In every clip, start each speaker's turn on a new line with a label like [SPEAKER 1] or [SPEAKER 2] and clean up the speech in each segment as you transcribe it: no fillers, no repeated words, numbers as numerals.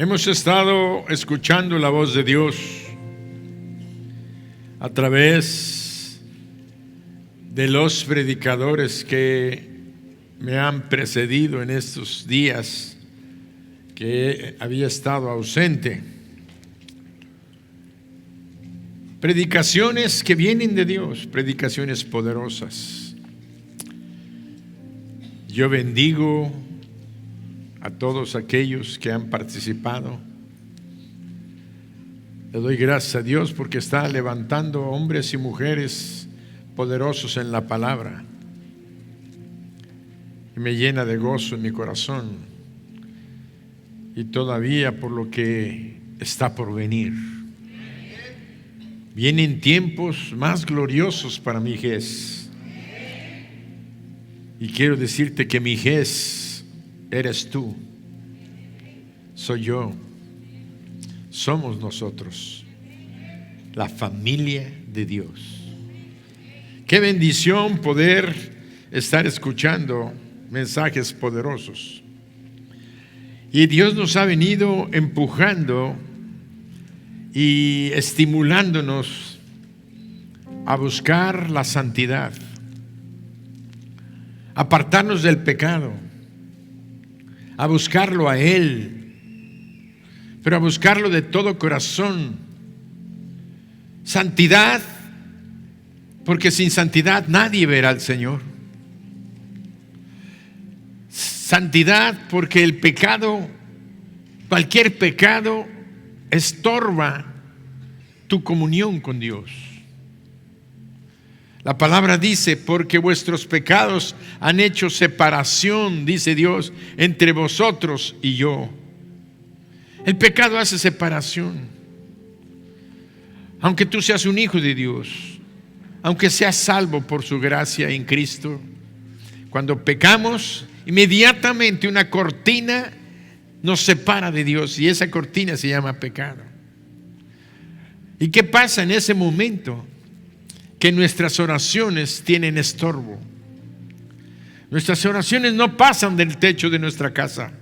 [SPEAKER 1] Hemos estado escuchando la voz de Dios a través de los predicadores que me han precedido en estos días que había estado ausente. Predicaciones que vienen de Dios, predicaciones poderosas. Yo bendigo a todos aquellos que han participado. Le doy gracias a Dios porque está levantando hombres y mujeres poderosos en la palabra. Y me llena de gozo en mi corazón. Y todavía por lo que está por venir. Vienen tiempos más gloriosos para mi Jes. Y quiero decirte que mi Jes eres tú, soy yo, somos nosotros, la familia de Dios. Qué bendición poder estar escuchando mensajes poderosos. Y Dios nos ha venido empujando y estimulándonos a buscar la santidad, apartarnos del pecado, a buscarlo a Él, pero a buscarlo de todo corazón. Santidad, porque sin santidad nadie verá al Señor. Santidad, porque el pecado, cualquier pecado, estorba tu comunión con Dios. La palabra dice, porque vuestros pecados han hecho separación, dice Dios, entre vosotros y yo. El pecado hace separación. Aunque tú seas un hijo de Dios, aunque seas salvo por su gracia en Cristo, cuando pecamos, inmediatamente una cortina nos separa de Dios y esa cortina se llama pecado. ¿Y qué pasa en ese momento? Que nuestras oraciones tienen estorbo. Nuestras oraciones no pasan del techo de nuestra casa.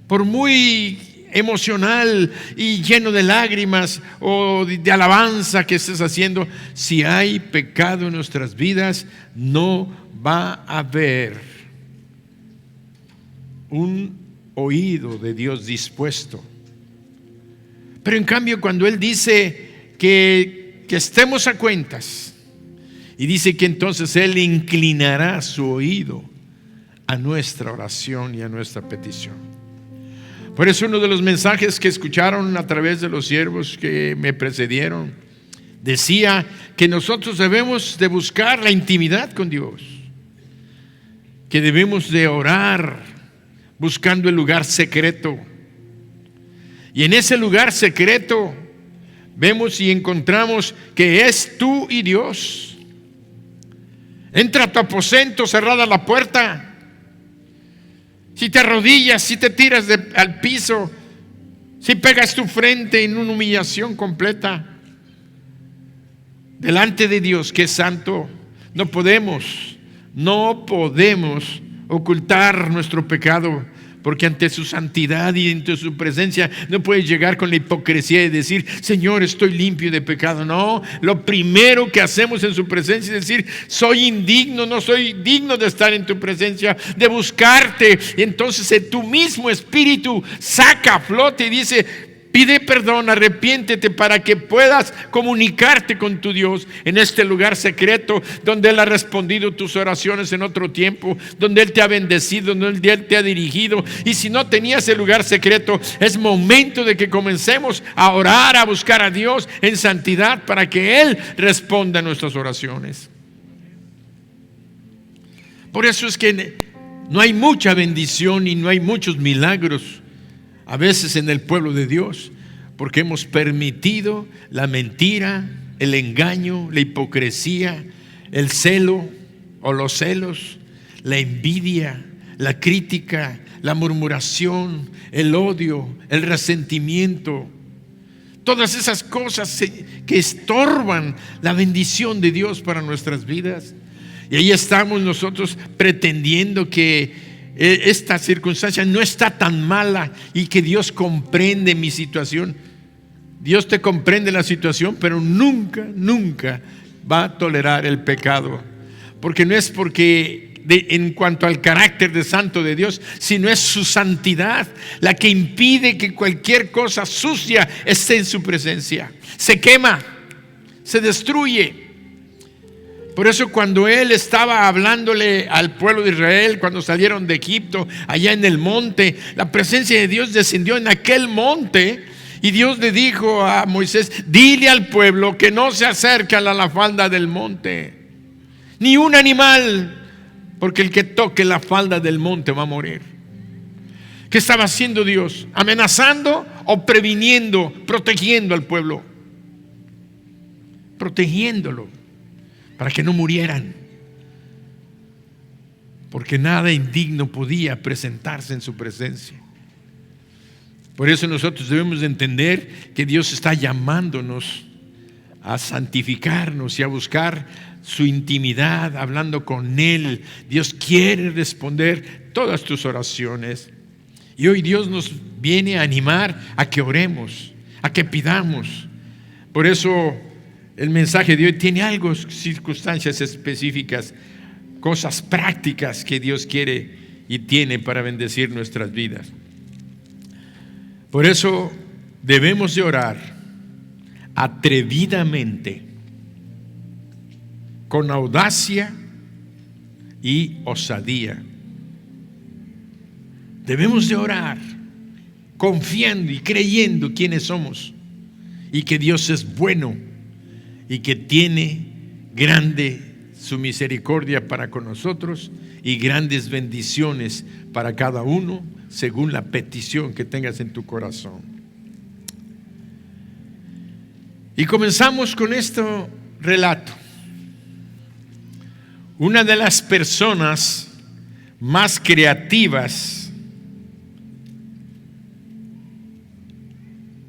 [SPEAKER 1] Por muy emocional y lleno de lágrimas o de alabanza que estés haciendo, si hay pecado en nuestras vidas, no va a haber un oído de Dios dispuesto. Pero en cambio, cuando Él dice que estemos a cuentas, y dice que entonces Él inclinará su oído a nuestra oración y a nuestra petición. Por eso uno de los mensajes que escucharon a través de los siervos que me precedieron decía que nosotros debemos de buscar la intimidad con Dios, que debemos de orar buscando el lugar secreto, y en ese lugar secreto vemos y encontramos que es tú y Dios. Entra a tu aposento, cerrada la puerta. Si te arrodillas, si te tiras al piso, si pegas tu frente en una humillación completa delante de Dios que es santo, no podemos ocultar nuestro pecado, porque ante su santidad y ante su presencia no puedes llegar con la hipocresía y decir, Señor, estoy limpio de pecado. No, lo primero que hacemos en su presencia es decir, soy indigno, no soy digno de estar en tu presencia, de buscarte. Y entonces tu mismo espíritu saca a flote y dice, pide perdón, arrepiéntete para que puedas comunicarte con tu Dios en este lugar secreto donde Él ha respondido tus oraciones en otro tiempo, donde Él te ha bendecido, donde Él te ha dirigido. Y si no tenías el lugar secreto, es momento de que comencemos a orar, a buscar a Dios en santidad para que Él responda a nuestras oraciones. Por eso es que no hay mucha bendición y no hay muchos milagros a veces en el pueblo de Dios, porque hemos permitido la mentira, el engaño, la hipocresía, el celo o los celos, la envidia, la crítica, la murmuración, el odio, el resentimiento. Todas esas cosas que estorban la bendición de Dios para nuestras vidas. Y ahí estamos nosotros pretendiendo que esta circunstancia no está tan mala y que Dios comprende mi situación. Dios te comprende la situación, pero nunca, nunca va a tolerar el pecado. Porque no es porque en cuanto al carácter de santo de Dios, sino es su santidad la que impide que cualquier cosa sucia esté en su presencia. Se quema, se destruye. Por eso cuando Él estaba hablándole al pueblo de Israel, cuando salieron de Egipto, allá en el monte, la presencia de Dios descendió en aquel monte. Y Dios le dijo a Moisés: dile al pueblo que no se acerque a la falda del monte, ni un animal, porque el que toque la falda del monte va a morir. ¿Qué estaba haciendo Dios? ¿Amenazando o previniendo, protegiendo al pueblo? Protegiéndolo para que no murieran, porque nada indigno podía presentarse en su presencia. Por eso nosotros debemos de entender que Dios está llamándonos a santificarnos y a buscar su intimidad, hablando con Él. Dios quiere responder todas tus oraciones. Y hoy Dios nos viene a animar a que oremos, a que pidamos. Por eso el mensaje de hoy tiene algo, circunstancias específicas, cosas prácticas que Dios quiere y tiene para bendecir nuestras vidas. Por eso debemos de orar atrevidamente, con audacia y osadía. Debemos de orar confiando y creyendo quiénes somos y que Dios es bueno y que tiene grande su misericordia para con nosotros y grandes bendiciones para cada uno según la petición que tengas en tu corazón. Y comenzamos con este relato. Una de las personas más creativas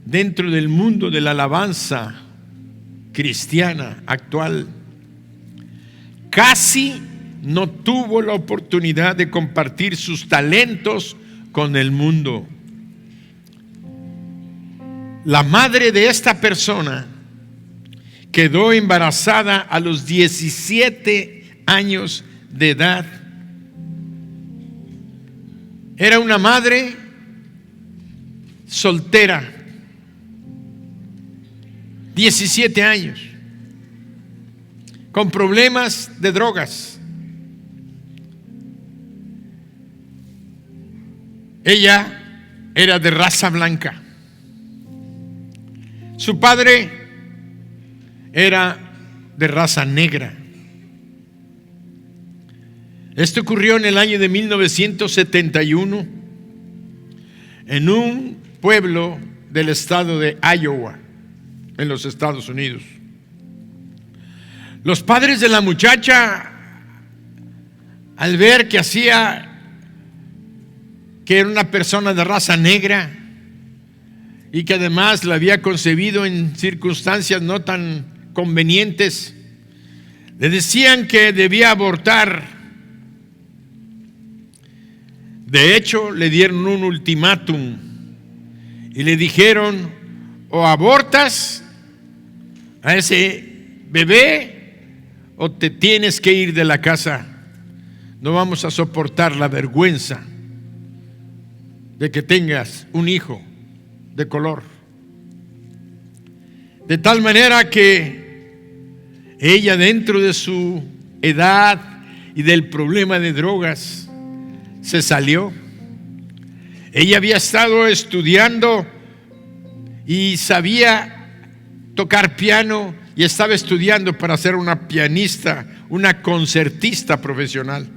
[SPEAKER 1] dentro del mundo de la alabanza cristiana actual, casi no tuvo la oportunidad de compartir sus talentos con el mundo. La madre de esta persona quedó embarazada a los 17 años de edad. Era una madre soltera, 17 años, con problemas de drogas. Ella era de raza blanca. Su padre era de raza negra. Esto ocurrió en el año de 1971 en un pueblo del estado de Iowa, en los Estados Unidos. Los padres de la muchacha, al ver que era una persona de raza negra y que además la había concebido en circunstancias no tan convenientes, le decían que debía abortar. De hecho, le dieron un ultimátum y le dijeron: o abortas a ese bebé o te tienes que ir de la casa. No vamos a soportar la vergüenza de que tengas un hijo de color. De tal manera que ella, dentro de su edad y del problema de drogas, se salió. Ella había estado estudiando y sabía tocar piano y estaba estudiando para ser una pianista, una concertista profesional.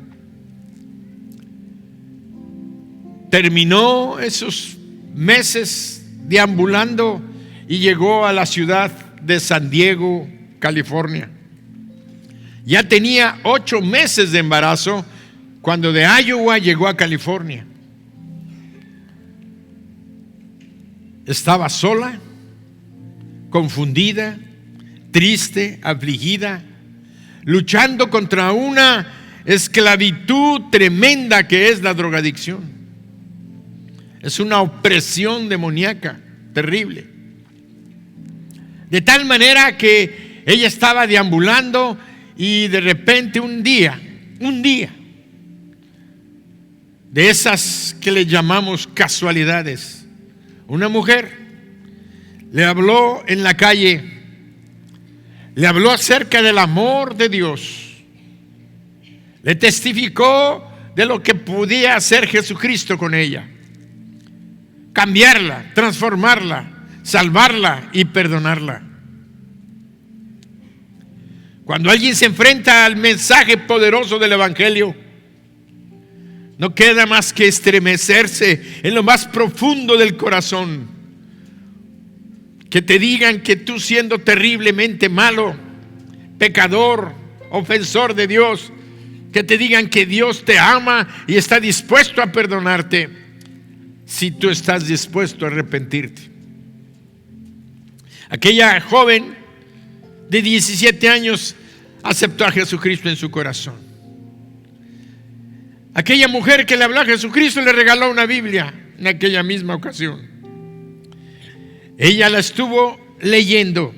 [SPEAKER 1] Terminó esos meses deambulando y llegó a la ciudad de San Diego, California. Ya tenía 8 meses de embarazo cuando de Iowa llegó a California. Estaba sola, confundida, triste, afligida, luchando contra una esclavitud tremenda que es la drogadicción. Es una opresión demoníaca terrible. De tal manera que ella estaba deambulando y de repente un día, de esas que le llamamos casualidades, una mujer le habló en la calle, le habló acerca del amor de Dios, le testificó de lo que podía hacer Jesucristo con ella, cambiarla, transformarla, salvarla y perdonarla. Cuando alguien se enfrenta al mensaje poderoso del Evangelio, no queda más que estremecerse en lo más profundo del corazón. Que te digan que tú, siendo terriblemente malo, pecador, ofensor de Dios, que te digan que Dios te ama y está dispuesto a perdonarte, si tú estás dispuesto a arrepentirte. Aquella joven de 17 años aceptó a Jesucristo en su corazón. Aquella mujer que le habló a Jesucristo le regaló una Biblia en aquella misma ocasión. Ella la estuvo leyendo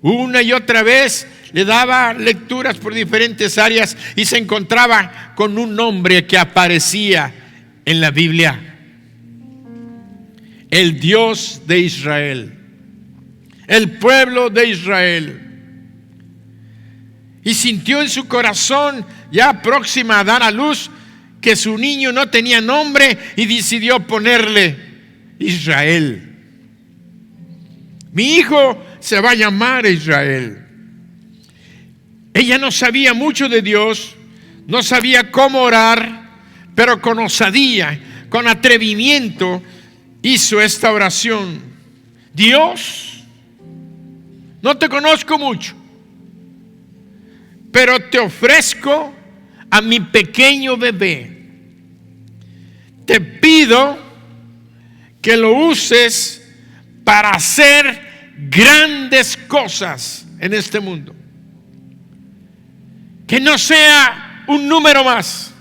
[SPEAKER 1] una y otra vez, le daba lecturas por diferentes áreas y se encontraba con un nombre que aparecía en la Biblia: el Dios de Israel, el pueblo de Israel. Y sintió en su corazón, ya próxima a dar a luz, que su niño no tenía nombre y decidió ponerle Israel. Mi hijo se va a llamar Israel. Ella no sabía mucho de Dios, no sabía cómo orar, pero con osadía, con atrevimiento, hizo esta oración: Dios, no te conozco mucho, pero te ofrezco a mi pequeño bebé. Te pido que lo uses para hacer grandes cosas en este mundo. Que no sea un número más,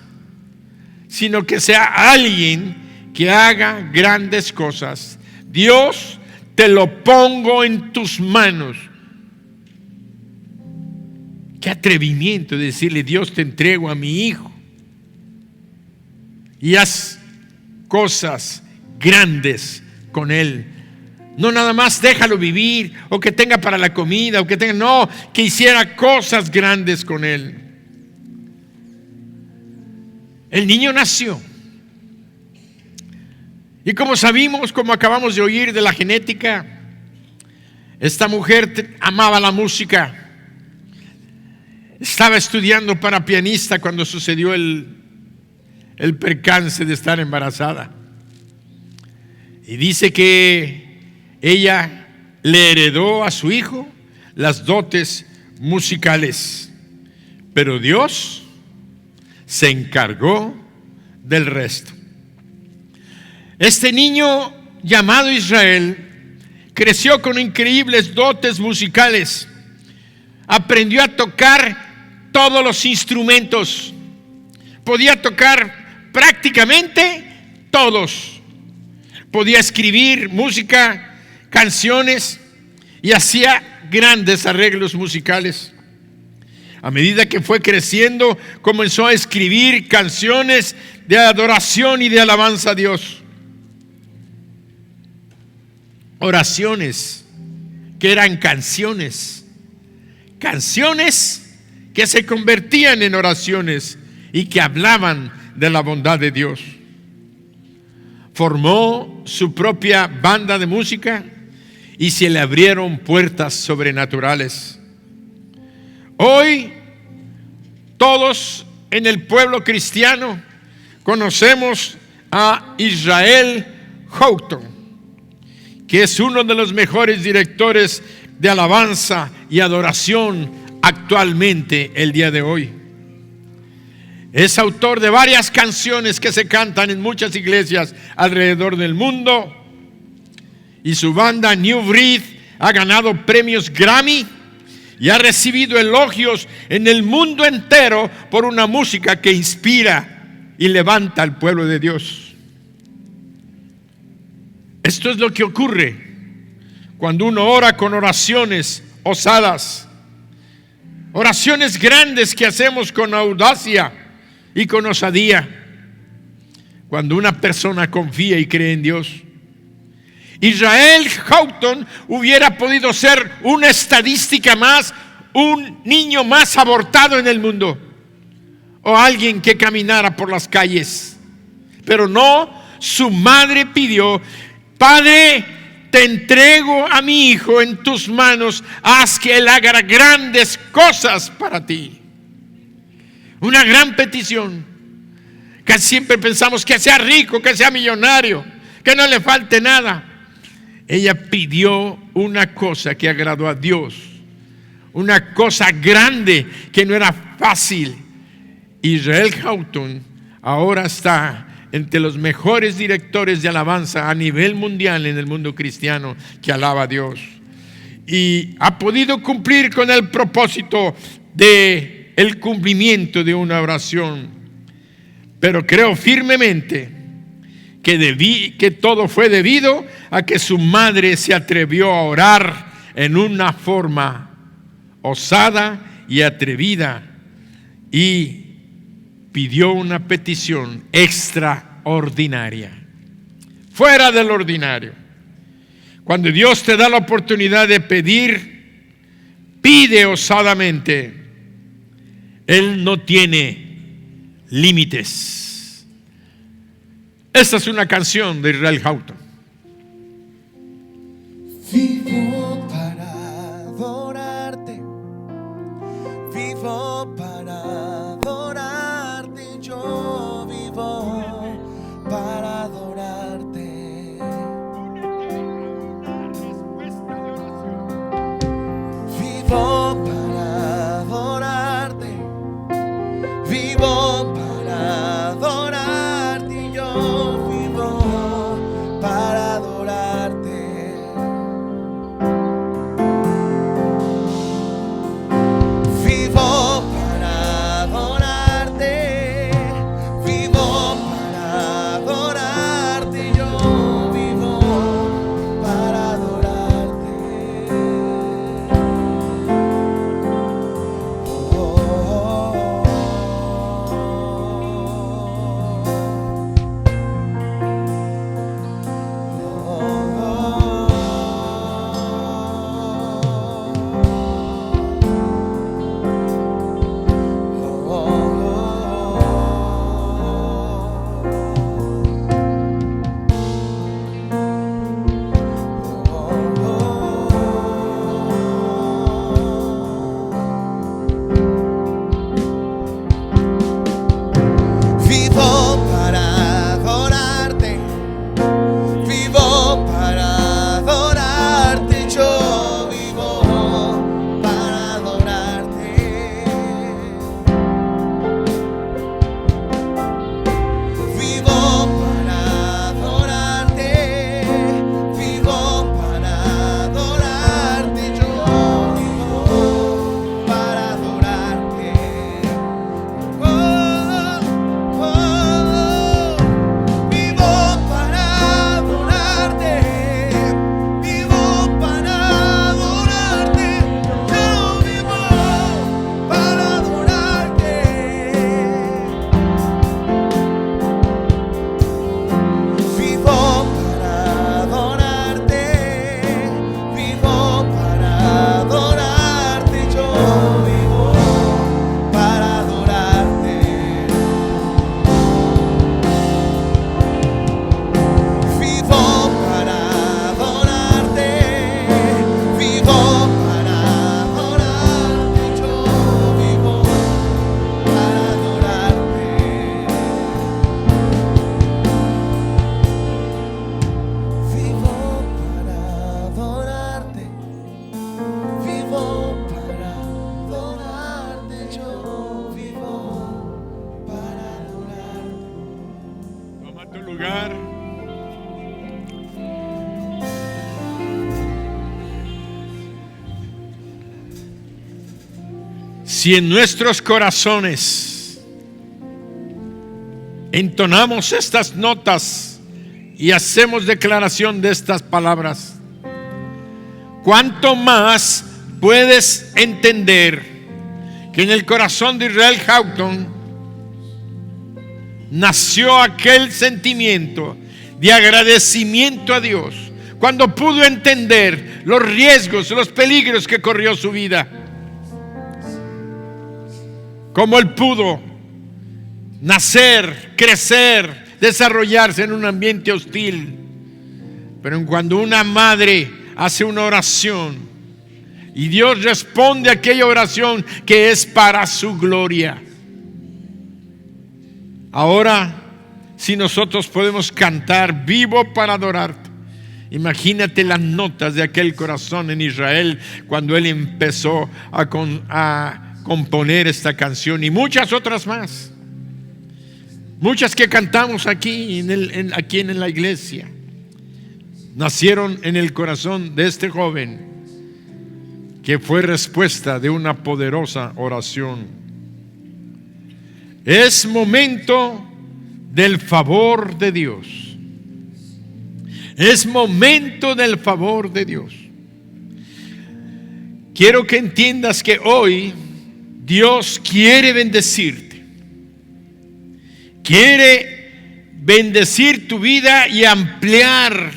[SPEAKER 1] sino que sea alguien que haga grandes cosas. Dios, te lo pongo en tus manos. Qué atrevimiento de decirle: Dios, te entrego a mi hijo y haz cosas grandes con él. No nada más déjalo vivir, o que tenga para la comida, o que tenga, no, que hiciera cosas grandes con él. El niño nació. Y como sabemos, como acabamos de oír de la genética, esta mujer amaba la música. Estaba estudiando para pianista cuando sucedió el percance de estar embarazada. Y dice que ella le heredó a su hijo las dotes musicales, pero Dios se encargó del resto. Este niño llamado Israel creció con increíbles dotes musicales. Aprendió a tocar todos los instrumentos. Podía tocar prácticamente todos. Podía escribir música, canciones, y hacía grandes arreglos musicales. A medida que fue creciendo, comenzó a escribir canciones de adoración y de alabanza a Dios. Oraciones que eran canciones. Canciones que se convertían en oraciones y que hablaban de la bondad de Dios. Formó su propia banda de música y se le abrieron puertas sobrenaturales. Hoy todos en el pueblo cristiano conocemos a Israel Houghton, que es uno de los mejores directores de alabanza y adoración actualmente el día de hoy. Es autor de varias canciones que se cantan en muchas iglesias alrededor del mundo, y su banda New Breed ha ganado premios Grammy y ha recibido elogios en el mundo entero por una música que inspira y levanta al pueblo de Dios. Esto es lo que ocurre cuando uno ora con oraciones osadas, oraciones grandes que hacemos con audacia y con osadía. Cuando una persona confía y cree en Dios. Israel Houghton hubiera podido ser una estadística más, un niño más abortado en el mundo, o alguien que caminara por las calles. Pero no, su madre pidió: Padre, te entrego a mi hijo en tus manos, haz que él haga grandes cosas para ti. Una gran petición. Casi siempre pensamos que sea rico, que sea millonario, que no le falte nada. Ella pidió una cosa que agradó a Dios, una cosa grande que no era fácil. Israel Houghton ahora está entre los mejores directores de alabanza a nivel mundial en el mundo cristiano que alaba a Dios. Y ha podido cumplir con el propósito de el cumplimiento de una oración. Pero creo firmemente que todo fue debido a que su madre se atrevió a orar en una forma osada y atrevida y pidió una petición extraordinaria, fuera del ordinario. Cuando Dios te da la oportunidad de pedir, pide osadamente. Él no tiene límites. Esta es una canción de Israel Houghton.
[SPEAKER 2] Vivo para adorarte, vivo para adorarte, yo vivo para adorarte. Vivo para adorarte, vivo para adorarte, yo vivo para adorarte.
[SPEAKER 1] si en nuestros corazones entonamos estas notas y hacemos declaración de estas palabras, ¿cuánto más puedes entender que en el corazón de Israel Houghton nació aquel sentimiento de agradecimiento a Dios cuando pudo entender los riesgos, los peligros que corrió su vida? Cómo él pudo nacer, crecer, desarrollarse en un ambiente hostil. Pero cuando una madre hace una oración y Dios responde a aquella oración que es para su gloria. Ahora, si nosotros podemos cantar vivo para adorarte, imagínate las notas de aquel corazón en Israel cuando él empezó a componer esta canción y muchas otras más. Muchas que cantamos aquí aquí en la iglesia nacieron en el corazón de este joven, que fue respuesta de una poderosa oración. Es momento del favor de Dios. Es momento del favor de Dios. Quiero que entiendas que hoy Dios quiere bendecirte. Quiere bendecir tu vida y ampliar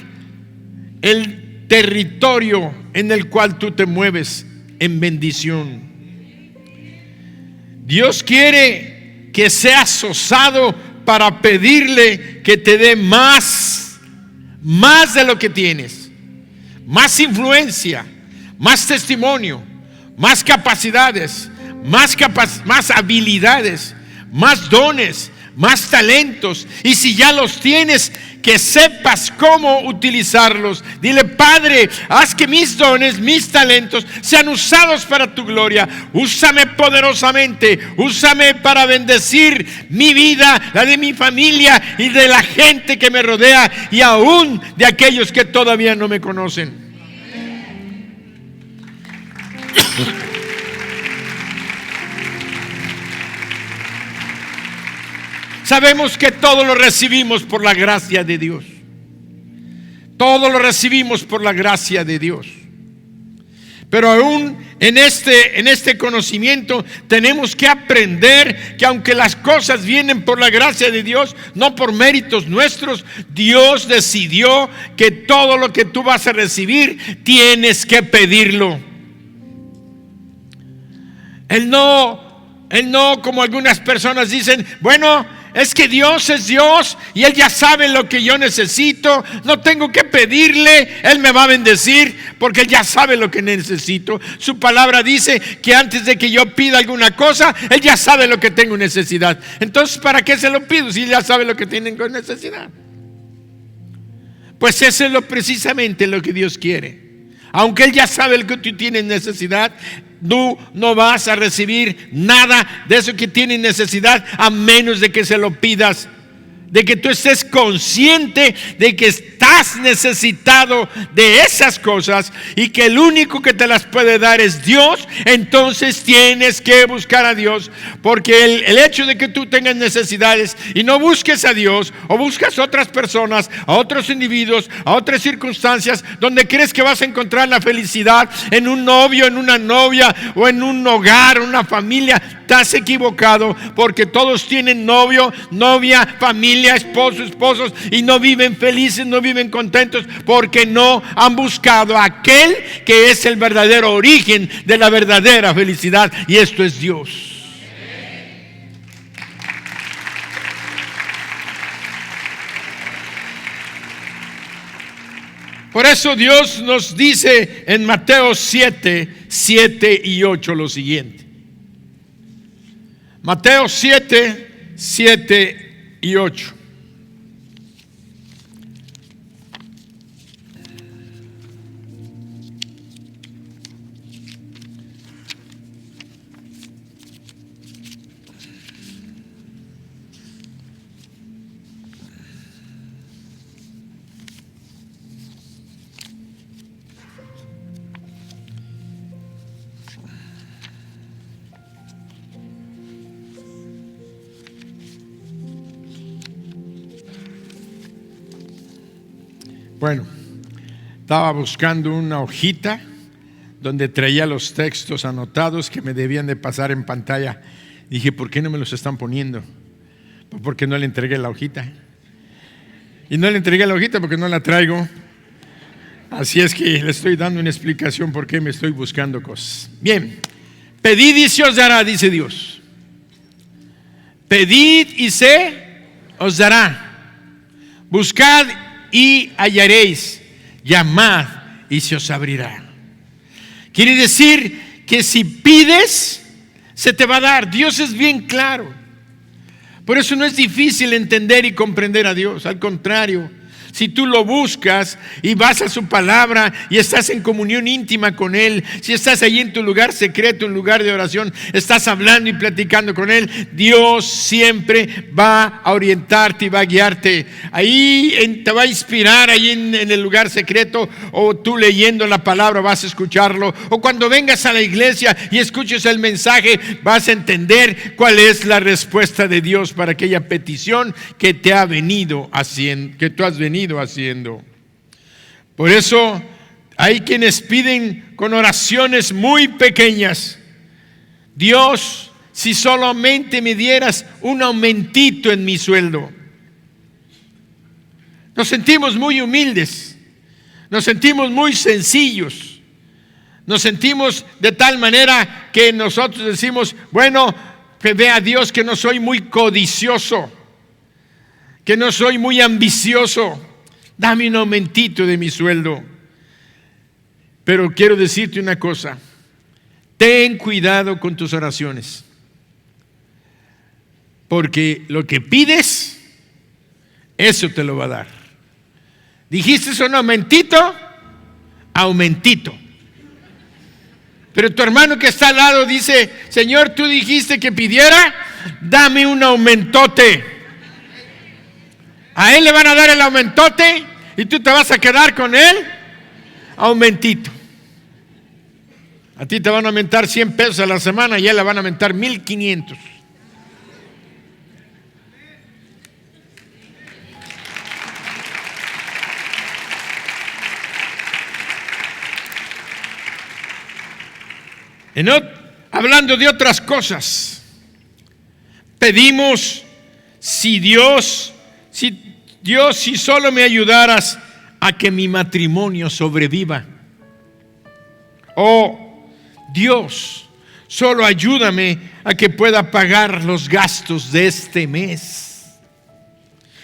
[SPEAKER 1] el territorio en el cual tú te mueves en bendición. Dios quiere que seas osado para pedirle que te dé más de lo que tienes, más influencia, más testimonio, más capacidades, más habilidades, más dones, más talentos. Y si ya los tienes, que sepas cómo utilizarlos. Dile: Padre, haz que mis dones, mis talentos sean usados para tu gloria. Úsame poderosamente, úsame para bendecir mi vida, la de mi familia y de la gente que me rodea, y aún de aquellos que todavía no me conocen. Sabemos que todo lo recibimos por la gracia de Dios. Todo lo recibimos por la gracia de Dios. Pero aún en este conocimiento tenemos que aprender que aunque las cosas vienen por la gracia de Dios, no por méritos nuestros, Dios decidió que todo lo que tú vas a recibir tienes que pedirlo. Él no, como algunas personas dicen, bueno, es que Dios es Dios y Él ya sabe lo que yo necesito, no tengo que pedirle, Él me va a bendecir porque Él ya sabe lo que necesito. Su palabra dice que antes de que yo pida alguna cosa, Él ya sabe lo que tengo necesidad. Entonces, ¿para qué se lo pido si Él ya sabe lo que tengo necesidad? Pues eso es precisamente lo que Dios quiere. Aunque Él ya sabe lo que tú tienes necesidad, tú no vas a recibir nada de eso que tienes necesidad a menos de que se lo pidas, de que tú estés consciente de que estás necesitado de esas cosas y que el único que te las puede dar es Dios. Entonces tienes que buscar a Dios, porque el hecho de que tú tengas necesidades y no busques a Dios, o buscas a otras personas, a otros individuos, a otras circunstancias donde crees que vas a encontrar la felicidad en un novio, en una novia o en un hogar, una familia, estás equivocado, porque todos tienen novio, novia, familia, esposos, y no viven felices, no viven contentos, porque no han buscado a aquel que es el verdadero origen de la verdadera felicidad, y esto es Dios. Por eso Dios nos dice en Mateo 7 y 8 lo siguiente. Mateo 7 y 8. Bueno, estaba buscando una hojita donde traía los textos anotados que me debían de pasar en pantalla. Dije, ¿por qué no me los están poniendo? Pues porque no le entregué la hojita. Y no le entregué la hojita porque no la traigo. Así es que le estoy dando una explicación por qué me estoy buscando cosas. Bien, pedid y se os dará, dice Dios. Pedid y se os dará. Buscad y hallaréis. Llamad y se os abrirá. Quiere decir que si pides, se te va a dar. Dios es bien claro. Por eso no es difícil entender y comprender a Dios. Al contrario, si tú lo buscas y vas a su palabra y estás en comunión íntima con Él, si estás allí en tu lugar secreto, en lugar de oración, estás hablando y platicando con Él, Dios siempre va a orientarte y va a guiarte. Ahí te va a inspirar, ahí en el lugar secreto, o tú leyendo la palabra vas a escucharlo, o cuando vengas a la iglesia y escuches el mensaje, vas a entender cuál es la respuesta de Dios para aquella petición que te ha venido haciendo, que tú has venido haciendo. Por eso hay quienes piden con oraciones muy pequeñas: Dios, si solamente me dieras un aumentito en mi sueldo. Nos sentimos muy humildes, nos sentimos muy sencillos, nos sentimos de tal manera que nosotros decimos, bueno, que vea Dios que no soy muy codicioso, que no soy muy ambicioso. Dame un aumentito de mi sueldo. Pero quiero decirte una cosa: ten cuidado con tus oraciones, porque lo que pides, eso te lo va a dar. Dijiste un aumentito, aumentito. Pero tu hermano que está al lado dice, Señor, tú dijiste que pidiera, dame un aumentote. A él le van a dar el aumentote y tú te vas a quedar con él aumentito. A ti te van a aumentar 100 pesos a la semana y a él le van a aumentar 1,500. Hablando de otras cosas, pedimos si solo me ayudaras a que mi matrimonio sobreviva. Oh, Dios, solo ayúdame a que pueda pagar los gastos de este mes.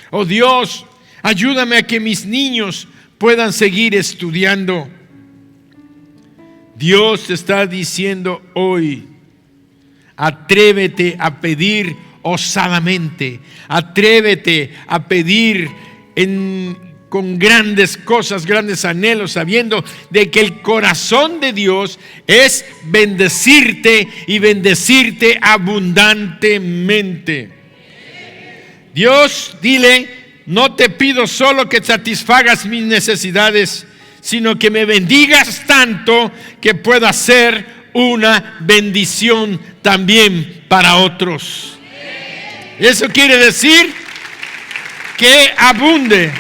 [SPEAKER 1] Oh Dios, ayúdame a que mis niños puedan seguir estudiando. Dios te está diciendo hoy, atrévete a pedir osadamente, atrévete a pedir con grandes cosas, grandes anhelos, sabiendo de que el corazón de Dios es bendecirte y bendecirte abundantemente. Dios, dile, no te pido solo que satisfagas mis necesidades, sino que me bendigas tanto que pueda ser una bendición también para otros. Eso quiere decir que abunde.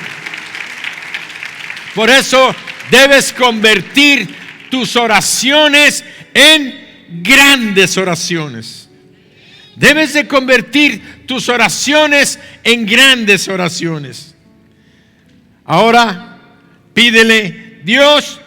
[SPEAKER 1] Por eso debes convertir tus oraciones en grandes oraciones. Debes de convertir tus oraciones en grandes oraciones. Ahora, pídele, Dios,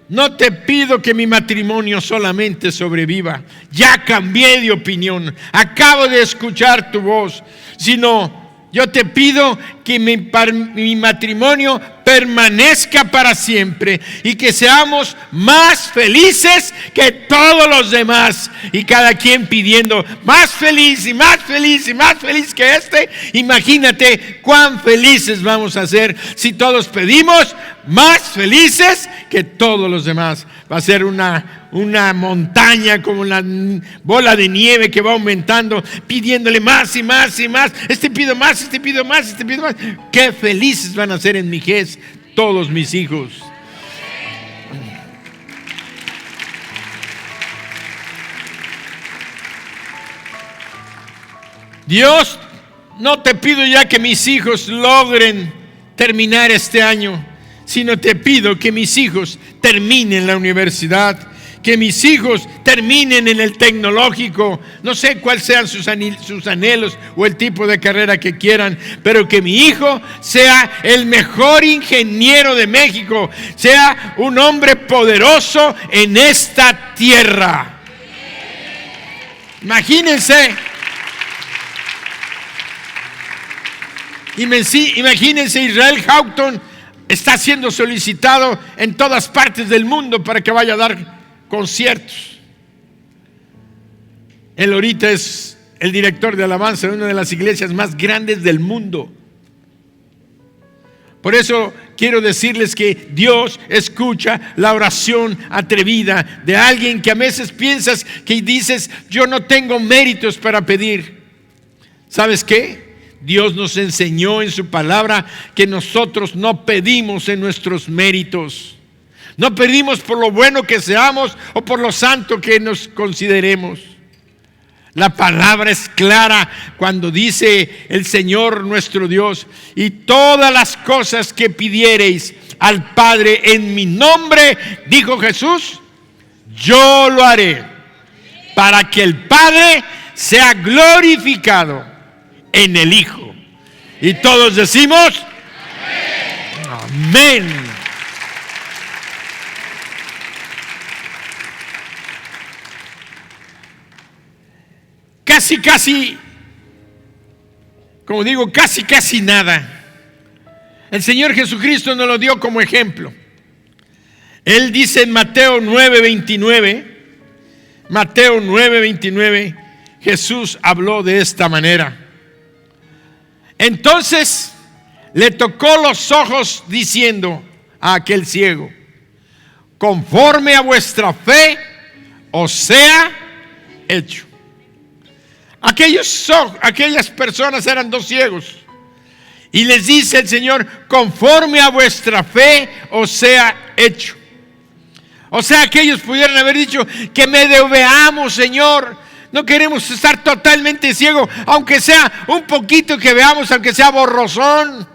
[SPEAKER 1] no te pido que mi matrimonio solamente sobreviva. Ya cambié de opinión. Acabo de escuchar tu voz. Sino, yo te pido que mi matrimonio permanezca para siempre y que seamos más felices que todos los demás. Y cada quien pidiendo más feliz y más feliz y más feliz que este. Imagínate cuán felices vamos a ser si todos pedimos más felices que todos los demás. Va a ser una montaña como la bola de nieve que va aumentando, pidiéndole más y más y más. Este pido más, este pido más, este pido más. Qué felices van a ser en mi vejez todos mis hijos. Dios, no te pido ya que mis hijos logren terminar este año, sino te pido que mis hijos terminen la universidad, que mis hijos terminen en el tecnológico, no sé cuáles sean sus anhelos o el tipo de carrera que quieran, pero que mi hijo sea el mejor ingeniero de México, sea un hombre poderoso en esta tierra. Imagínense. Imagínense, Israel Houghton está siendo solicitado en todas partes del mundo para que vaya a dar conciertos. Él ahorita es el director de alabanza de una de las iglesias más grandes del mundo. Por eso quiero decirles que Dios escucha la oración atrevida de alguien que a veces piensas que dices, yo no tengo méritos para pedir. ¿Sabes qué? Dios nos enseñó en su palabra que nosotros no pedimos en nuestros méritos. No pedimos por lo bueno que seamos o por lo santo que nos consideremos. La palabra es clara cuando dice el Señor nuestro Dios: y todas las cosas que pidiereis al Padre en mi nombre, dijo Jesús, yo lo haré, para que el Padre sea glorificado en el Hijo. Y todos decimos amén. Casi, como digo, casi nada. El Señor Jesucristo nos lo dio como ejemplo. Él dice en Mateo 9:29, Jesús habló de esta manera. Entonces le tocó los ojos diciendo a aquel ciego: conforme a vuestra fe os sea hecho. Aquellas personas eran dos ciegos. Y les dice el Señor: conforme a vuestra fe os sea hecho. O sea, que ellos pudieran haber dicho: que medio veamos, Señor. No queremos estar totalmente ciegos, aunque sea un poquito que veamos, aunque sea borrosón.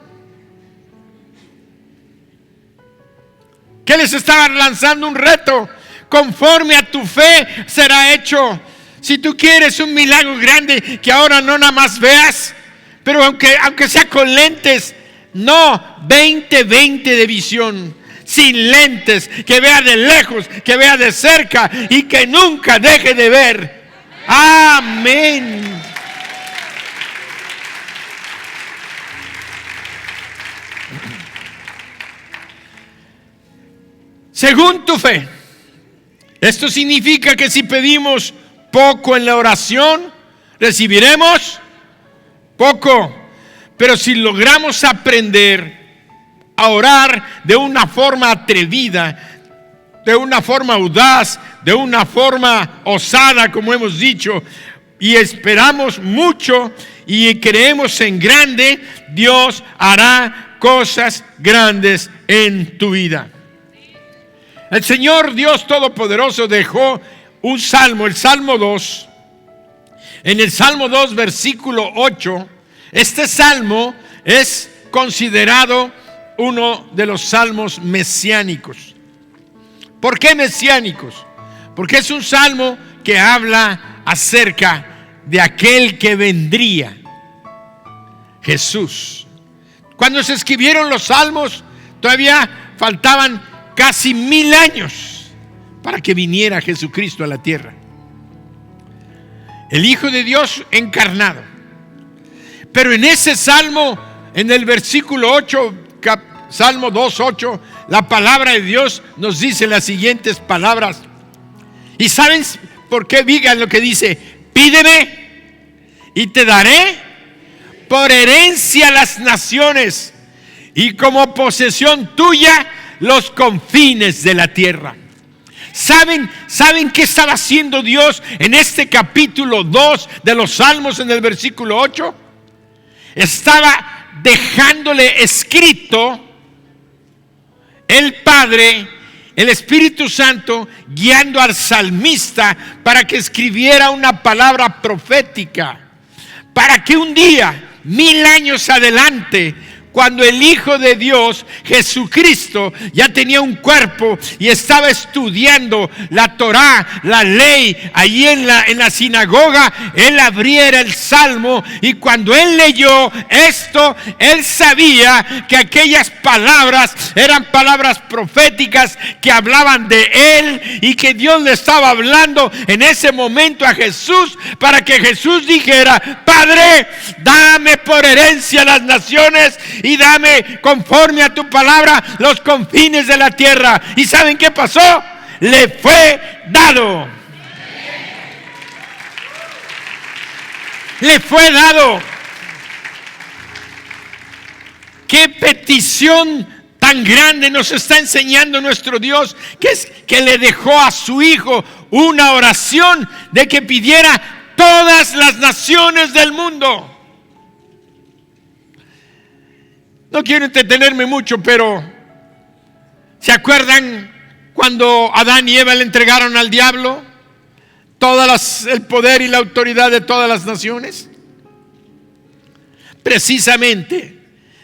[SPEAKER 1] ¿Qué les estaban lanzando? Un reto. Conforme a tu fe será hecho. Si tú quieres un milagro grande, que ahora no nada más veas, pero aunque sea con lentes, no 20/20 de visión, sin lentes, que vea de lejos, que vea de cerca y que nunca deje de ver. Amén. Según tu fe. Esto significa que si pedimos poco en la oración, recibiremos poco. Pero si logramos aprender a orar de una forma atrevida, de una forma audaz, de una forma osada, como hemos dicho, y esperamos mucho y creemos en grande, Dios hará cosas grandes en tu vida. El Señor Dios Todopoderoso dejó un salmo, el Salmo 2. En el Salmo 2, versículo 8, este salmo es considerado uno de los salmos mesiánicos. ¿Por qué mesiánicos? Porque es un salmo que habla acerca de aquel que vendría, Jesús. Cuando se escribieron los salmos, todavía faltaban casi 1000 años para que viniera Jesucristo a la tierra, el Hijo de Dios encarnado. Pero en ese salmo, en el versículo 8, Salmo 2:8, la palabra de Dios nos dice las siguientes palabras. ¿Y saben por qué? Digan lo que dice: pídeme y te daré por herencia las naciones y como posesión tuya los confines de la tierra. ¿Saben qué estaba haciendo Dios en este capítulo 2 de los Salmos, en el versículo 8? Estaba dejándole escrito el Padre, el Espíritu Santo, guiando al salmista para que escribiera una palabra profética, para que un día, 1000 años adelante, cuando el Hijo de Dios, Jesucristo, ya tenía un cuerpo y estaba estudiando la Torá, la ley, allí en la sinagoga, él abriera el Salmo, y cuando él leyó esto, él sabía que aquellas palabras eran palabras proféticas que hablaban de él, y que Dios le estaba hablando en ese momento a Jesús, para que Jesús dijera: Padre, dame por herencia las naciones y dame conforme a tu palabra los confines de la tierra. ¿Y saben qué pasó? Le fue dado. Le fue dado. Qué petición tan grande nos está enseñando nuestro Dios, que le dejó a su Hijo una oración de que pidiera todas las naciones del mundo. No quiero entretenerme mucho, pero ¿se acuerdan cuando Adán y Eva le entregaron al diablo el poder y la autoridad de todas las naciones? Precisamente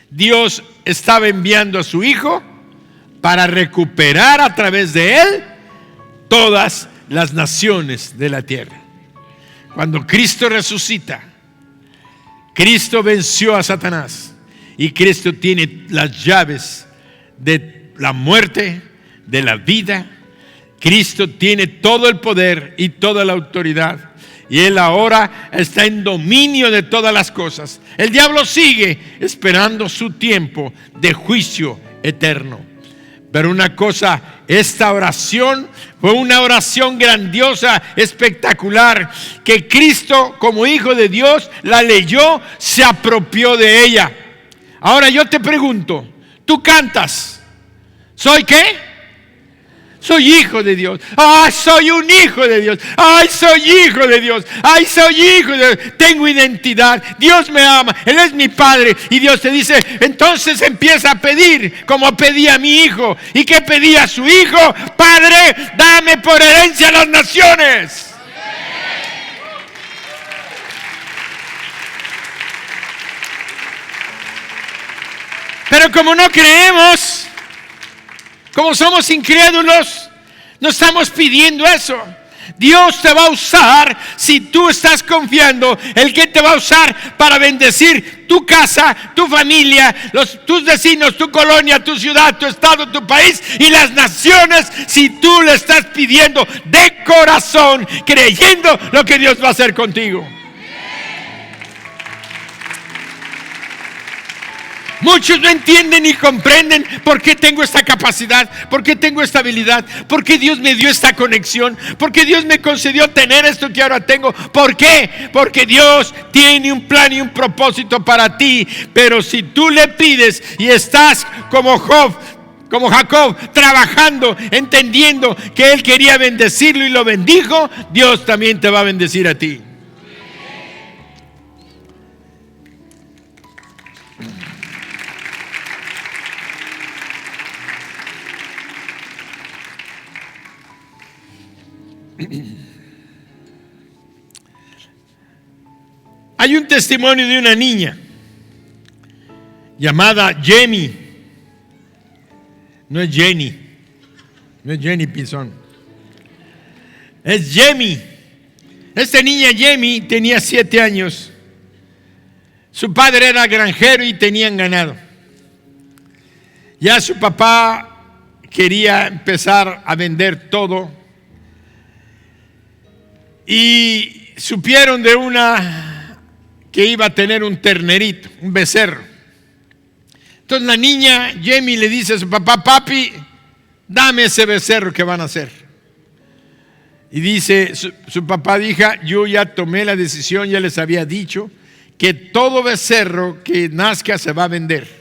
[SPEAKER 1] Dios estaba enviando a su Hijo para recuperar a través de él todas las naciones de la tierra. Cuando Cristo resucita, Cristo venció a Satanás. Y Cristo tiene las llaves de la muerte, de la vida. Cristo tiene todo el poder y toda la autoridad. Y Él ahora está en dominio de todas las cosas. El diablo sigue esperando su tiempo de juicio eterno. Pero una cosa, esta oración fue una oración grandiosa, espectacular, que Cristo, como Hijo de Dios, la leyó, se apropió de ella. Ahora yo te pregunto, tú cantas, ¿soy qué? Soy hijo de Dios. ¡Ay, soy un hijo de Dios! ¡Ay, soy hijo de Dios! ¡Ay, soy hijo de Dios! Tengo identidad. Dios me ama. Él es mi Padre. Y Dios te dice, entonces empieza a pedir como pedía mi hijo. ¿Y qué pedía su hijo? Padre, dame por herencia las naciones. Pero como no creemos, como somos incrédulos, no estamos pidiendo eso. Dios te va a usar si tú estás confiando en que te va a usar para bendecir tu casa, tu familia, tus vecinos, tu colonia, tu ciudad, tu estado, tu país y las naciones, si tú le estás pidiendo de corazón, creyendo lo que Dios va a hacer contigo. Muchos no entienden ni comprenden por qué tengo esta capacidad, por qué tengo esta habilidad, por qué Dios me dio esta conexión, por qué Dios me concedió tener esto que ahora tengo. ¿Por qué? Porque Dios tiene un plan y un propósito para ti. Pero si tú le pides y estás como Jacob, trabajando, entendiendo que él quería bendecirlo y lo bendijo, Dios también te va a bendecir a ti. Hay un testimonio de una niña llamada Jamie. No es Jenny Pinzón, es Jamie. Esta niña Jamie tenía 7 años. Su padre era granjero y tenían ganado. Ya su papá quería empezar a vender todo. Y supieron de una que iba a tener un ternerito, un becerro. Entonces la niña Jamie le dice a su papá: papi, dame ese becerro que van a hacer. Y dice su papá: hija, yo ya tomé la decisión, ya les había dicho que todo becerro que nazca se va a vender.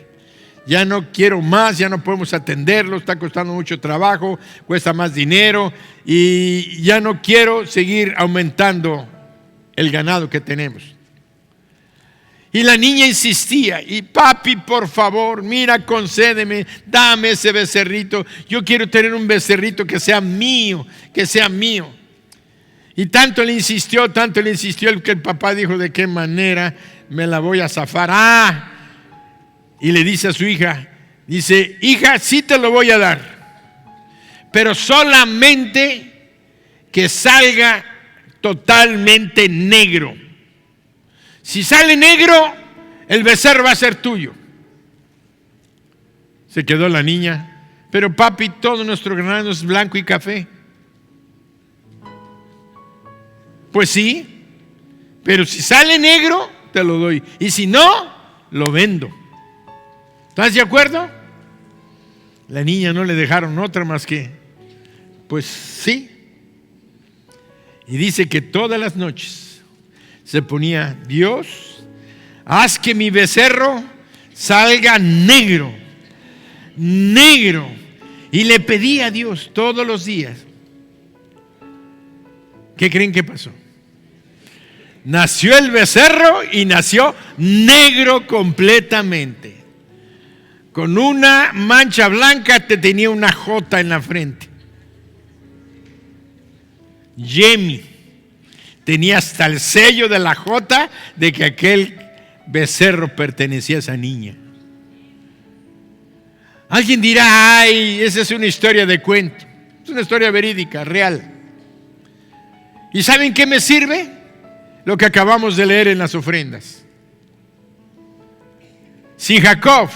[SPEAKER 1] Ya no quiero más, ya no podemos atenderlo, está costando mucho trabajo, cuesta más dinero y ya no quiero seguir aumentando el ganado que tenemos. Y la niña insistía: y papi, por favor, mira, concédeme, dame ese becerrito. Yo quiero tener un becerrito que sea mío, que sea mío. Y tanto le insistió que el papá dijo: ¿de qué manera me la voy a zafar? y le dice a su hija, dice, hija, sí te lo voy a dar, pero solamente que salga totalmente negro. Si sale negro, el becerro va a ser tuyo. Se quedó la niña, pero papi, todo nuestro ganado es blanco y café. Pues sí, pero si sale negro, te lo doy. Y si no, lo vendo. ¿Estás de acuerdo? La niña no le dejaron otra más que, pues sí. Y dice que todas las noches se ponía, Dios, haz que mi becerro salga negro, negro. Y le pedía a Dios todos los días. ¿Qué creen que pasó? Nació el becerro y nació negro completamente. Con una mancha blanca, te tenía una J en la frente. Yemi. Tenía hasta el sello de la J de que aquel becerro pertenecía a esa niña. Alguien dirá, ay, esa es una historia de cuento. Es una historia verídica, real. ¿Y saben qué me sirve? Lo que acabamos de leer en las ofrendas. Si Jacob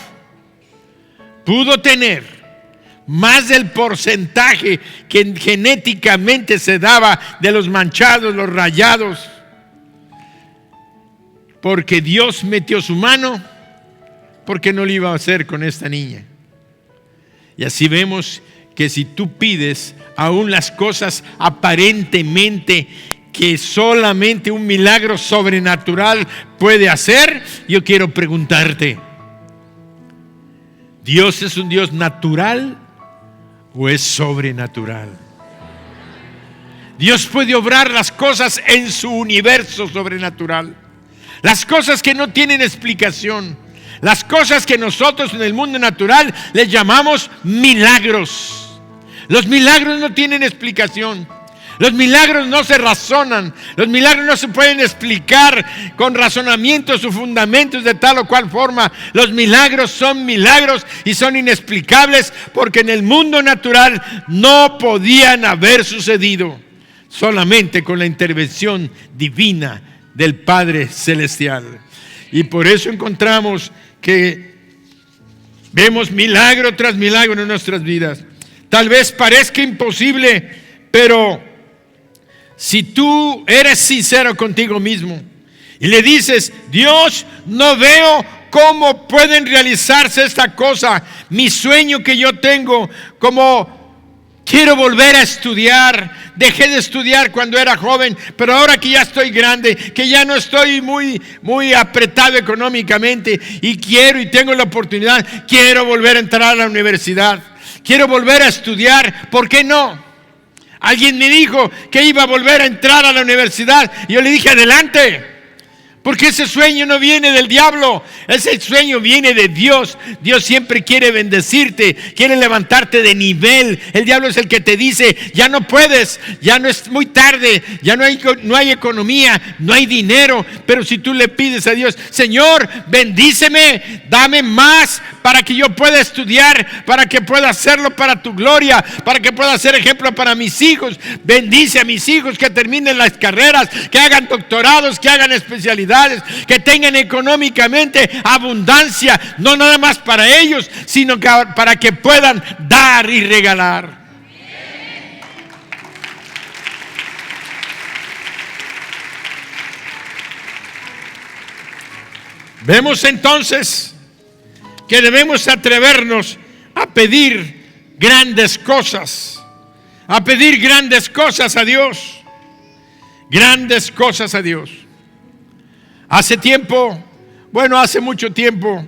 [SPEAKER 1] pudo tener más del porcentaje que genéticamente se daba de los manchados, los rayados, porque Dios metió su mano, ¿por qué no lo iba a hacer con esta niña? Y así vemos que si tú pides aún las cosas aparentemente que solamente un milagro sobrenatural puede hacer, yo quiero preguntarte, ¿Dios es un Dios natural o es sobrenatural? Dios puede obrar las cosas en su universo sobrenatural, las cosas que no tienen explicación, las cosas que nosotros en el mundo natural les llamamos milagros. Los milagros no tienen explicación. Los milagros no se razonan, los milagros no se pueden explicar con razonamientos o fundamentos de tal o cual forma. Los milagros son milagros y son inexplicables porque en el mundo natural no podían haber sucedido, solamente con la intervención divina del Padre Celestial. Y por eso encontramos que vemos milagro tras milagro en nuestras vidas. Tal vez parezca imposible, pero si tú eres sincero contigo mismo y le dices, Dios, no veo cómo pueden realizarse esta cosa, mi sueño que yo tengo, como quiero volver a estudiar, dejé de estudiar cuando era joven, pero ahora que ya estoy grande, que ya no estoy muy apretado económicamente y quiero y tengo la oportunidad, quiero volver a entrar a la universidad, quiero volver a estudiar, ¿por qué no? Alguien me dijo que iba a volver a entrar a la universidad y yo le dije, adelante, porque ese sueño no viene del diablo, ese sueño viene de Dios. Dios siempre quiere bendecirte, quiere levantarte de nivel. El diablo es el que te dice, ya no puedes, ya no es muy tarde, ya no hay economía, no hay dinero. Pero si tú le pides a Dios, Señor, bendíceme, dame más para que yo pueda estudiar, para que pueda hacerlo para tu gloria, para que pueda ser ejemplo para mis hijos. Bendice a mis hijos que terminen las carreras, que hagan doctorados, que hagan especialidades, que tengan económicamente abundancia, no nada más para ellos, sino que para que puedan dar y regalar. Vemos entonces que debemos atrevernos a pedir grandes cosas, a pedir grandes cosas a Dios, grandes cosas a Dios. Hace mucho tiempo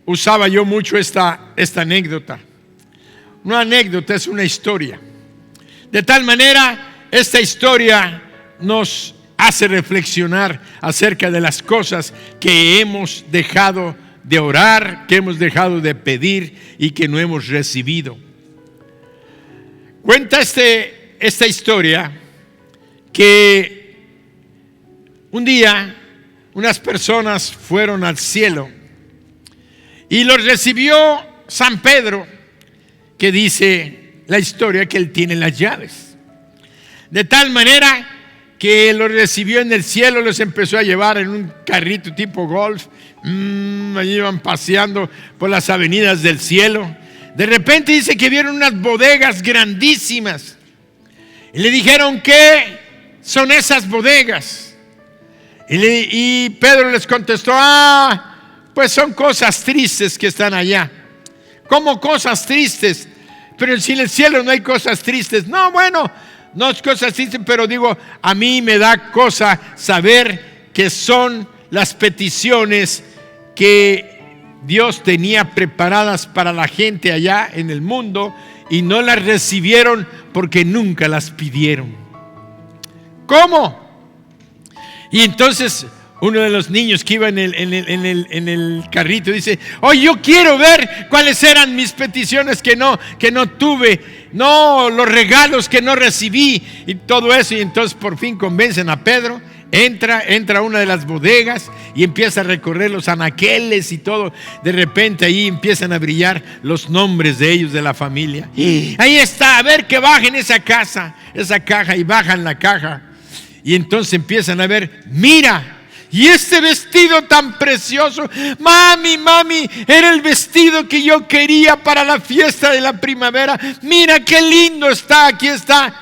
[SPEAKER 1] usaba yo mucho esta anécdota. Una anécdota es una historia. De tal manera, esta historia nos hace reflexionar acerca de las cosas que hemos dejado de orar, que hemos dejado de pedir y que no hemos recibido. Cuenta esta historia que un día unas personas fueron al cielo Y los recibió San Pedro, que dice la historia que él tiene las llaves. De tal manera que los recibió en el cielo, los empezó a llevar en un carrito tipo golf. Allí iban paseando por las avenidas del cielo. De repente dice que vieron unas bodegas grandísimas. Y le dijeron, ¿qué son esas bodegas? Y Pedro les contestó, pues son cosas tristes que están allá. ¿Cómo cosas tristes? Pero si en el cielo no hay cosas tristes. No, bueno, no es cosas tristes, pero digo, a mí me da cosa saber que son las peticiones que Dios tenía preparadas para la gente allá en el mundo y no las recibieron porque nunca las pidieron. ¿Cómo? Y entonces uno de los niños que iba en el carrito dice, yo quiero ver cuáles eran mis peticiones que no tuve, no, los regalos que no recibí y todo eso. Y entonces por fin convencen a Pedro. Entra a una de las bodegas y empieza a recorrer los anaqueles y todo. De repente ahí empiezan a brillar los nombres de ellos, de la familia. Ahí está, a ver que bajen esa caja, y bajan la caja. Y entonces empiezan a ver, mira, y este vestido tan precioso, mami, era el vestido que yo quería para la fiesta de la primavera. Mira qué lindo está, aquí está.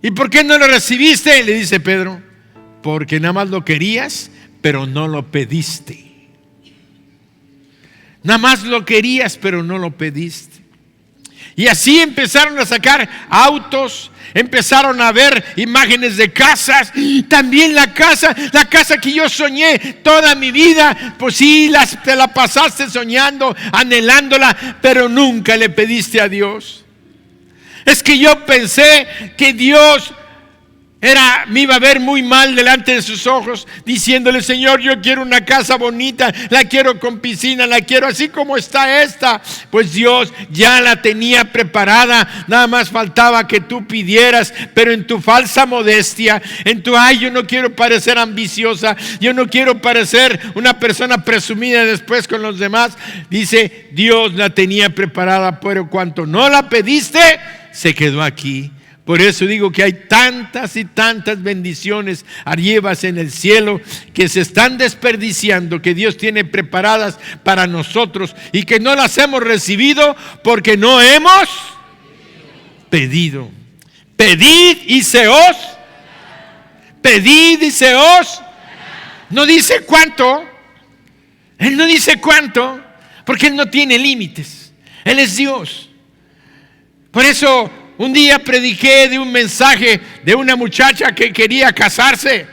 [SPEAKER 1] ¿Y por qué no lo recibiste? Le dice Pedro. Porque nada más lo querías, pero no lo pediste. Nada más lo querías, pero no lo pediste. Y así empezaron a sacar autos, empezaron a ver imágenes de casas. También la casa que yo soñé toda mi vida. Pues sí, te la pasaste soñando, anhelándola, pero nunca le pediste a Dios. Es que yo pensé que Dios me iba a ver muy mal delante de sus ojos, diciéndole, Señor, yo quiero una casa bonita, la quiero con piscina, la quiero así como está esta. Pues Dios ya la tenía preparada, nada más faltaba que tú pidieras, pero en tu falsa modestia, yo no quiero parecer ambiciosa, yo no quiero parecer una persona presumida después con los demás. Dice, Dios la tenía preparada, pero cuanto no la pediste, se quedó aquí. Por eso digo que hay tantas y tantas bendiciones arribas en el cielo que se están desperdiciando, que Dios tiene preparadas para nosotros y que no las hemos recibido porque no hemos pedido. Pedid y se os. Pedid y se os. No dice cuánto. Él no dice cuánto, porque Él no tiene límites. Él es Dios. Por eso un día prediqué de un mensaje de una muchacha que quería casarse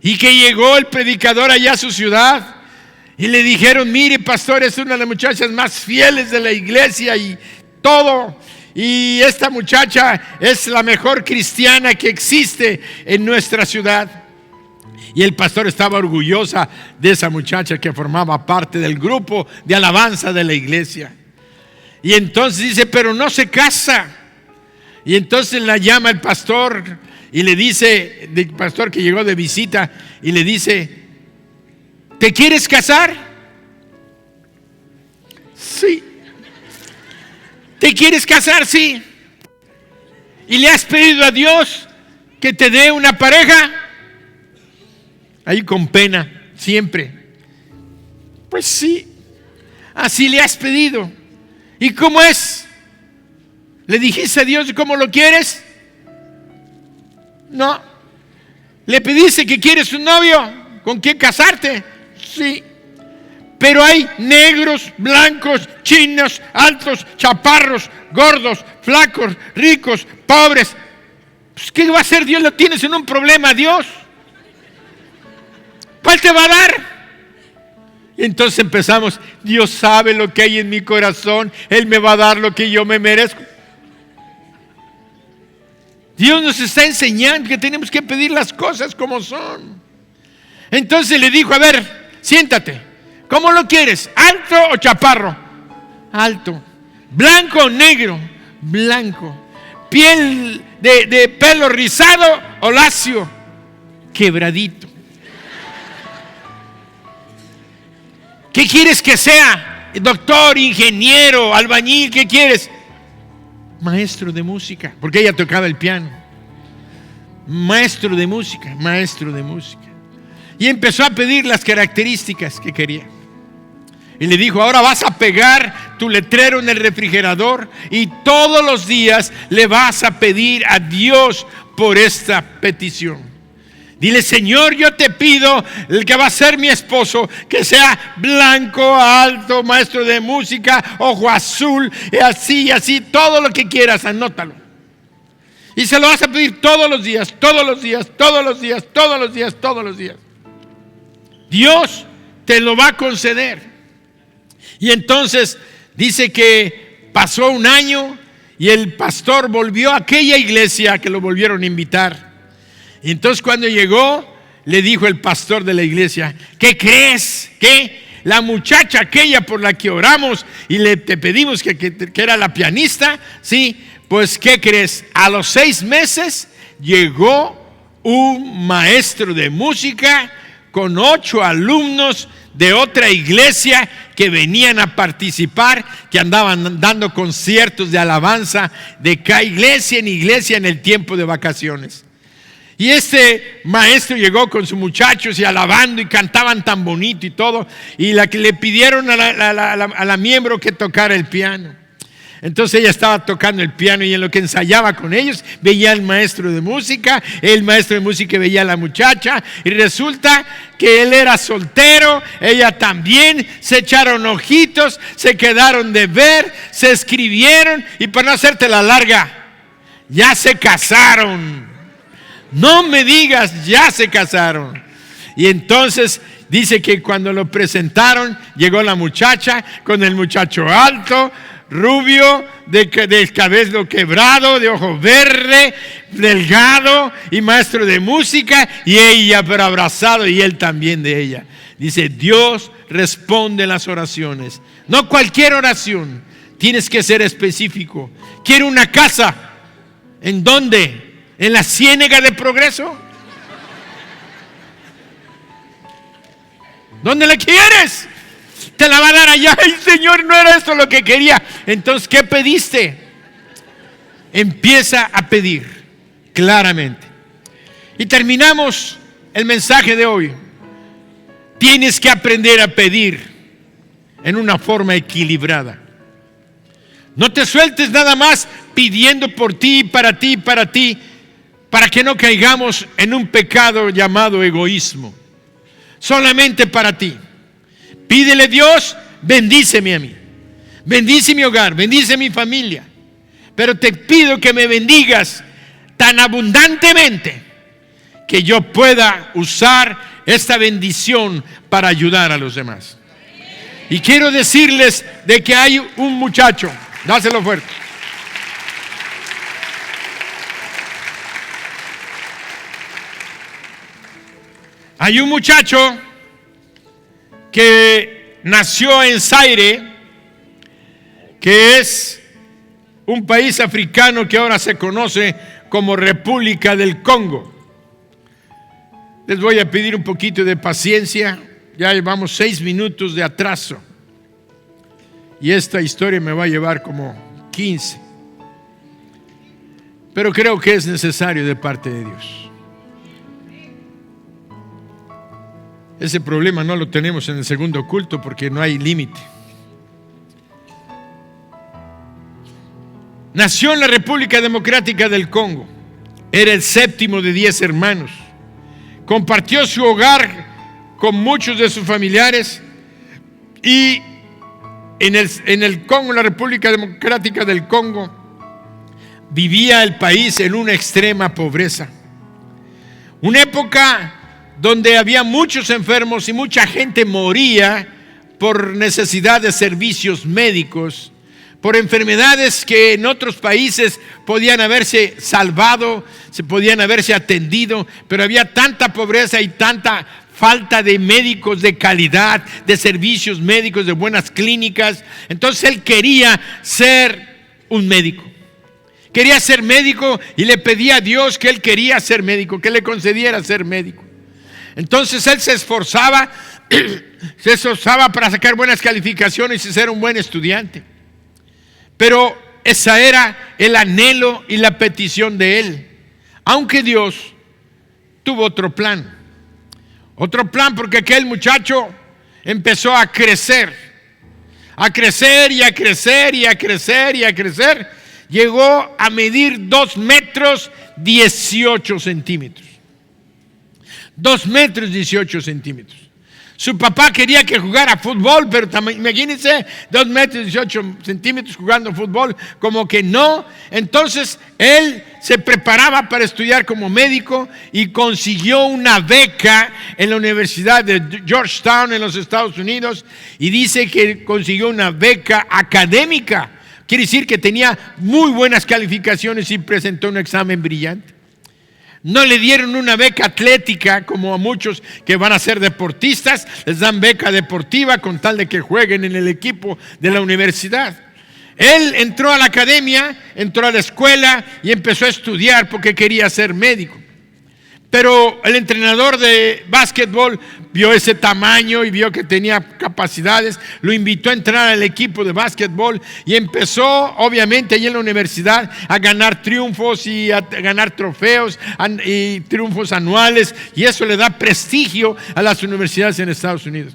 [SPEAKER 1] y que llegó el predicador allá a su ciudad y le dijeron, mire pastor, es una de las muchachas más fieles de la iglesia y todo, y esta muchacha es la mejor cristiana que existe en nuestra ciudad. Y el pastor estaba orgullosa de esa muchacha que formaba parte del grupo de alabanza de la iglesia. Y entonces dice, pero no se casa. Y entonces la llama el pastor y le dice, el pastor que llegó de visita, y le dice, ¿te quieres casar? Sí. ¿Te quieres casar? Sí. ¿Y le has pedido a Dios que te dé una pareja? Ahí con pena, siempre. Pues sí, así le has pedido. ¿Y cómo es? ¿Le dijiste a Dios cómo lo quieres? No. ¿Le pediste que quieres un novio con quien casarte? Sí. Pero hay negros, blancos, chinos, altos, chaparros, gordos, flacos, ricos, pobres. Pues, ¿qué va a hacer Dios? Lo tienes en un problema, Dios. ¿Cuál te va a dar? Y entonces empezamos, Dios sabe lo que hay en mi corazón, Él me va a dar lo que yo me merezco. Dios nos está enseñando que tenemos que pedir las cosas como son. Entonces le dijo, a ver, siéntate, ¿cómo lo quieres? ¿Alto o chaparro? Alto. ¿Blanco o negro? Blanco. ¿Piel de pelo rizado o lacio? Quebradito. ¿Qué quieres que sea? Doctor, ingeniero, albañil, ¿qué quieres? Maestro de música, porque ella tocaba el piano. Maestro de música, maestro de música. Y empezó a pedir las características que quería. Y le dijo: ahora vas a pegar tu letrero en el refrigerador y todos los días le vas a pedir a Dios por esta petición. Dile: Señor, yo te pido, el que va a ser mi esposo, que sea blanco, alto, maestro de música, ojo azul, y así, todo lo que quieras, anótalo. Y se lo vas a pedir todos los días, todos los días, todos los días, todos los días, todos los días. Dios te lo va a conceder. Y entonces dice que pasó un año y el pastor volvió a aquella iglesia que lo volvieron a invitar. Y entonces cuando llegó, le dijo el pastor de la iglesia: ¿qué crees? ¿Qué? La muchacha aquella por la que oramos y te pedimos que era la pianista, sí, pues ¿qué crees? A los 6 meses llegó un maestro de música con 8 alumnos de otra iglesia que venían a participar, que andaban dando conciertos de alabanza de cada iglesia en iglesia en el tiempo de vacaciones. Y este maestro llegó con sus muchachos y alabando, y cantaban tan bonito y todo, y la que le pidieron a la miembro que tocara el piano. Entonces ella estaba tocando el piano, y en lo que ensayaba con ellos veía al maestro de música, el maestro de música veía a la muchacha, y resulta que él era soltero, ella también, se echaron ojitos, se quedaron de ver, se escribieron, y para no hacerte la larga, ya se casaron. No me digas, ya se casaron. Y entonces dice que cuando lo presentaron, llegó la muchacha con el muchacho alto, rubio, de cabello quebrado, de ojo verde, delgado y maestro de música, y ella pero abrazado, y él también de ella. Dice: Dios responde las oraciones, no cualquier oración, tienes que ser específico. Quiero una casa. ¿En dónde? ¿En la Ciénega de Progreso? ¿Dónde la quieres? Te la va a dar allá. ¡Ay, Señor, no era esto lo que quería! Entonces, ¿qué pediste? Empieza a pedir claramente. Y terminamos el mensaje de hoy. Tienes que aprender a pedir en una forma equilibrada. No te sueltes nada más pidiendo por ti, para ti, para ti, para que no caigamos en un pecado llamado egoísmo. Solamente para ti. Pídele a Dios: bendíceme a mí, bendice mi hogar, bendice mi familia, pero te pido que me bendigas tan abundantemente que yo pueda usar esta bendición para ayudar a los demás. Y quiero decirles de que hay un muchacho, dáselo fuerte. Hay un muchacho que nació en Zaire, que es un país africano que ahora se conoce como República del Congo. Les voy a pedir un poquito de paciencia, ya llevamos 6 minutos de atraso y esta historia me va a llevar como 15, pero creo que es necesario de parte de Dios. Ese problema no lo tenemos en el segundo culto porque no hay límite. Nació en la República Democrática del Congo. Era el 7º de 10 hermanos. Compartió su hogar con muchos de sus familiares. Y en el Congo, en la República Democrática del Congo, vivía el país en una extrema pobreza. Una época donde había muchos enfermos y mucha gente moría por necesidad de servicios médicos, por enfermedades que en otros países podían haberse salvado, se podían haberse atendido, pero había tanta pobreza y tanta falta de médicos de calidad, de servicios médicos, de buenas clínicas. Entonces él quería ser un médico. Quería ser médico y le pedía a Dios que él quería ser médico, que le concediera ser médico. Entonces él se esforzaba se esforzaba para sacar buenas calificaciones y ser un buen estudiante. Pero esa era el anhelo y la petición de él. Aunque Dios tuvo otro plan. Otro plan, porque aquel muchacho empezó a crecer. A crecer y a crecer y a crecer y a crecer. Llegó a medir 2 metros 18 centímetros. 2 metros 18 centímetros. Su papá quería que jugara fútbol, pero imagínense, 2 metros 18 centímetros jugando fútbol, como que no. Entonces él se preparaba para estudiar como médico y consiguió una beca en la Universidad de Georgetown en los Estados Unidos, y dice que consiguió una beca académica. Quiere decir que tenía muy buenas calificaciones y presentó un examen brillante. No le dieron una beca atlética como a muchos que van a ser deportistas, les dan beca deportiva con tal de que jueguen en el equipo de la universidad. Él entró a la academia, entró a la escuela y empezó a estudiar porque quería ser médico. Pero el entrenador de básquetbol vio ese tamaño y vio que tenía capacidades, lo invitó a entrar al equipo de básquetbol y empezó, obviamente, allí en la universidad a ganar triunfos y a ganar trofeos y triunfos anuales, y eso le da prestigio a las universidades en Estados Unidos.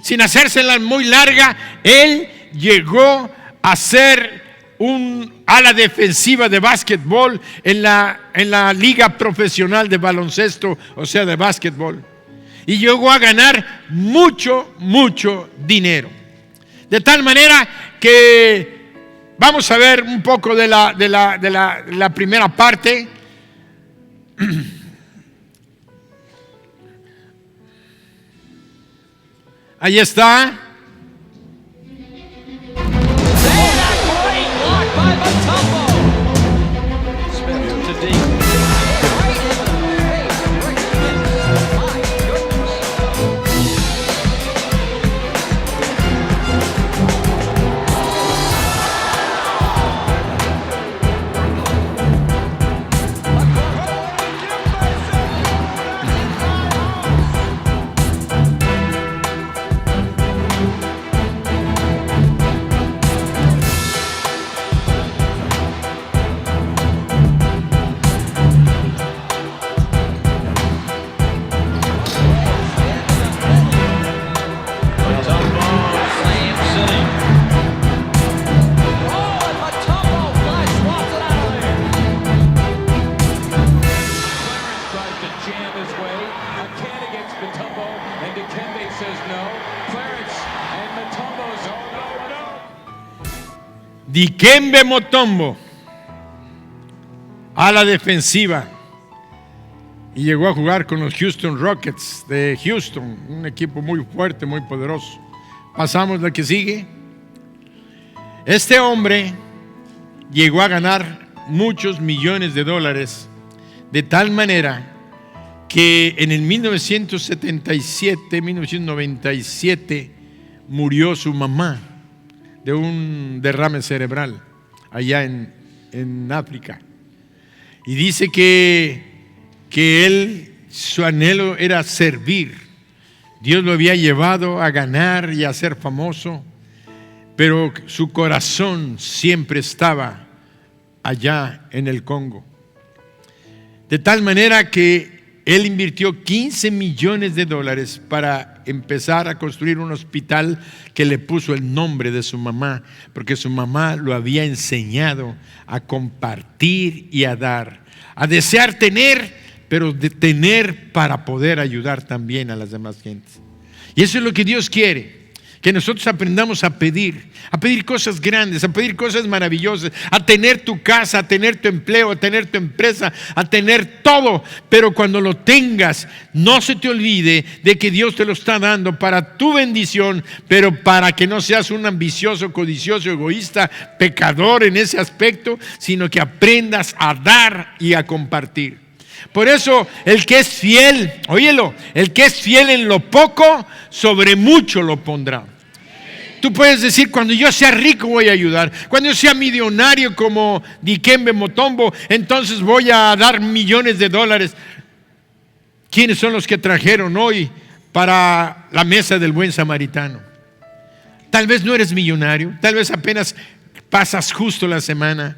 [SPEAKER 1] Sin hacérsela muy larga, él llegó a ser un ala defensiva de básquetbol en la liga profesional de baloncesto, o sea, de básquetbol. Y llegó a ganar mucho dinero. De tal manera que vamos a ver un poco de la primera parte. Ahí está. Dikembe Mutombo a la defensiva, y llegó a jugar con los Houston Rockets de Houston, un equipo muy fuerte, muy poderoso. Pasamos la que sigue. Este hombre llegó a ganar muchos millones de dólares, de tal manera que en el 1997 murió su mamá de un derrame cerebral allá en África. Y dice que él, su anhelo era servir. Dios lo había llevado a ganar y a ser famoso, pero su corazón siempre estaba allá en el Congo. De tal manera que él invirtió 15 millones de dólares para empezar a construir un hospital que le puso el nombre de su mamá, porque su mamá lo había enseñado a compartir y a dar, a desear tener, pero de tener para poder ayudar también a las demás gentes. Y eso es lo que Dios quiere, que nosotros aprendamos a pedir cosas grandes, a pedir cosas maravillosas, a tener tu casa, a tener tu empleo, a tener tu empresa, a tener todo. Pero cuando lo tengas, no se te olvide de que Dios te lo está dando para tu bendición, pero para que no seas un ambicioso, codicioso, egoísta, pecador en ese aspecto, sino que aprendas a dar y a compartir. Por eso el que es fiel, óyelo, el que es fiel en lo poco, sobre mucho lo pondrá. Tú puedes decir, cuando yo sea rico voy a ayudar, cuando yo sea millonario como Dikembe Mutombo, entonces voy a dar millones de dólares. ¿Quiénes son los que trajeron hoy para la mesa del buen samaritano. Tal vez no eres millonario, tal vez apenas pasas justo la semana,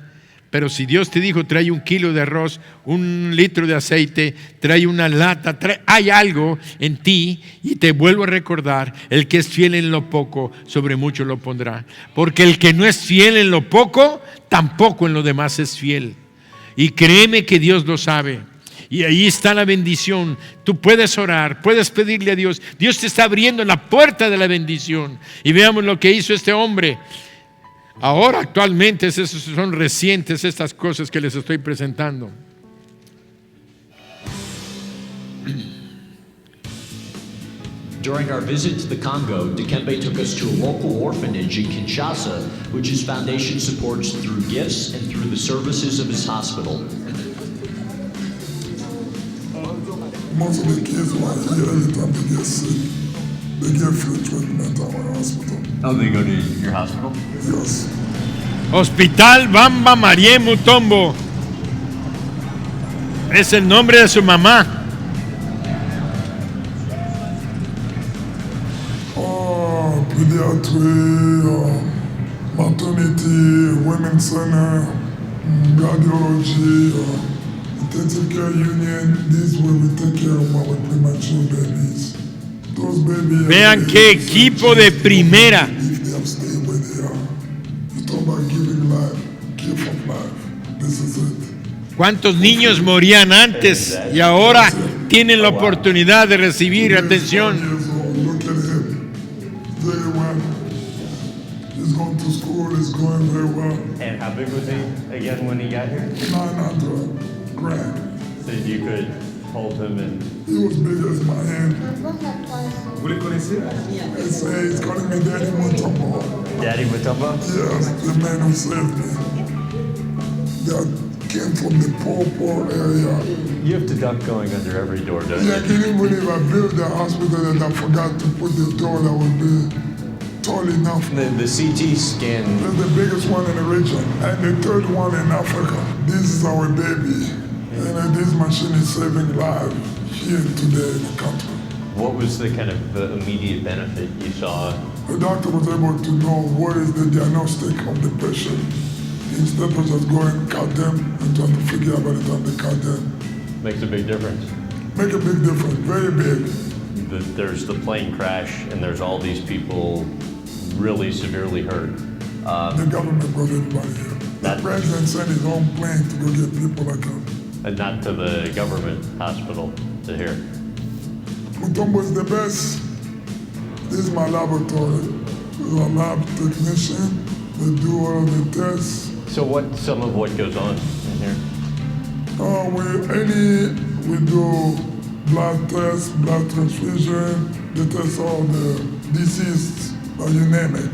[SPEAKER 1] pero si Dios te dijo, trae 1 kilo de arroz, 1 litro de aceite, trae una lata, hay algo en ti, y te vuelvo a recordar, el que es fiel en lo poco, sobre mucho lo pondrá. Porque el que no es fiel en lo poco, tampoco en lo demás es fiel. Y créeme que Dios lo sabe. Y ahí está la bendición. Tú puedes orar, puedes pedirle a Dios. Dios te está abriendo la puerta de la bendición. Y veamos lo que hizo este hombre. Ahora actualmente son recientes estas cosas que les estoy presentando.
[SPEAKER 3] During our visit to the Congo, Dikembe took us to a local orphanage in Kinshasa, which his foundation supports through gifts and through the services of his hospital.
[SPEAKER 4] Most of the kids who are here, every time they get sick, they get free treatment at our hospital.
[SPEAKER 3] Oh, they go to your hospital?
[SPEAKER 4] Yes.
[SPEAKER 1] Hospital Bamba Marie Mutombo. Es el nombre de su mamá.
[SPEAKER 4] Pediatry, maternity, women's center, cardiology, intensive care union. This is where we take care of our premature babies. Those babies.
[SPEAKER 1] Vean qué equipo de primera.
[SPEAKER 4] If they have stayed where they are. You talk about giving life, gift of life. This is it.
[SPEAKER 1] ¿Cuántos niños morían antes y ahora tienen la oportunidad de recibir atención?
[SPEAKER 4] Look at him. Very well. He's going to school, he's going very well.
[SPEAKER 5] And how big was he again when he got here?
[SPEAKER 4] 900 grand.
[SPEAKER 5] So you could hold him and...
[SPEAKER 4] He was big as my hand.
[SPEAKER 5] Vous les connaissez?
[SPEAKER 4] He's calling me Daddy Mutombo.
[SPEAKER 5] Daddy Mutombo?
[SPEAKER 4] Yes, the man who saved me. That came from the poor area.
[SPEAKER 5] You have to duck going under every door, don't
[SPEAKER 4] Yeah,
[SPEAKER 5] you?
[SPEAKER 4] can you believe I built the hospital and I forgot to put the door that would be tall enough?
[SPEAKER 5] The CT scan,
[SPEAKER 4] That's the biggest one in the region. And the third one in Africa. This is our baby. And this machine is saving lives here today in the country.
[SPEAKER 5] what was the kind of immediate benefit you saw?
[SPEAKER 4] The doctor was able to know what is the diagnostic of the patient. Instead of just going cut them and trying to figure out by the time they cut them.
[SPEAKER 5] Makes a big difference.
[SPEAKER 4] Make a big difference, very big.
[SPEAKER 5] There's the plane crash and there's all these people really severely hurt.
[SPEAKER 4] The government brought everybody here. The president sent his own plane to go get people like him.
[SPEAKER 5] And not to the government hospital to here.
[SPEAKER 4] Mutombo is the best. This is my laboratory. There's a lab technician. They do all of the tests.
[SPEAKER 5] So what's some of what goes on in here?
[SPEAKER 4] We do blood tests, blood transfusion. They test all the diseases, you name it.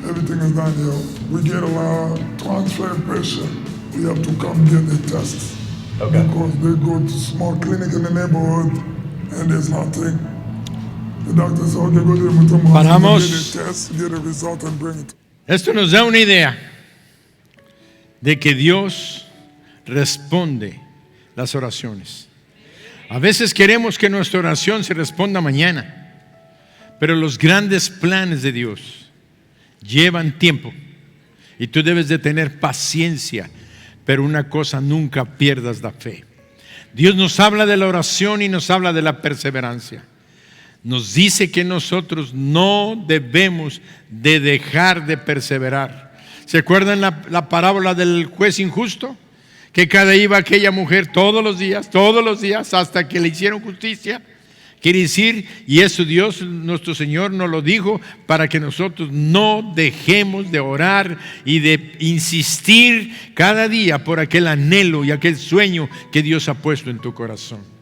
[SPEAKER 4] Everything is done here. We get a lot of transfer patient. We have to come get the tests.
[SPEAKER 5] Okay.
[SPEAKER 4] Because they go to small clinic in the neighborhood and there's nothing. The doctor says, okay, go to the Mutombo
[SPEAKER 1] Paramos.
[SPEAKER 4] hospital, get the test, get the result and bring it.
[SPEAKER 1] Esto nos da una idea de que Dios responde las oraciones. A veces queremos que nuestra oración se responda mañana, pero los grandes planes de Dios llevan tiempo y tú debes de tener paciencia, pero una cosa, nunca pierdas la fe. Dios nos habla de la oración y nos habla de la perseverancia. Nos dice que nosotros no debemos de dejar de perseverar. ¿Se acuerdan la parábola del juez injusto? Que cada iba aquella mujer todos los días, hasta que le hicieron justicia. Quiere decir, y eso Dios, nuestro Señor, nos lo dijo para que nosotros no dejemos de orar y de insistir cada día por aquel anhelo y aquel sueño que Dios ha puesto en tu corazón.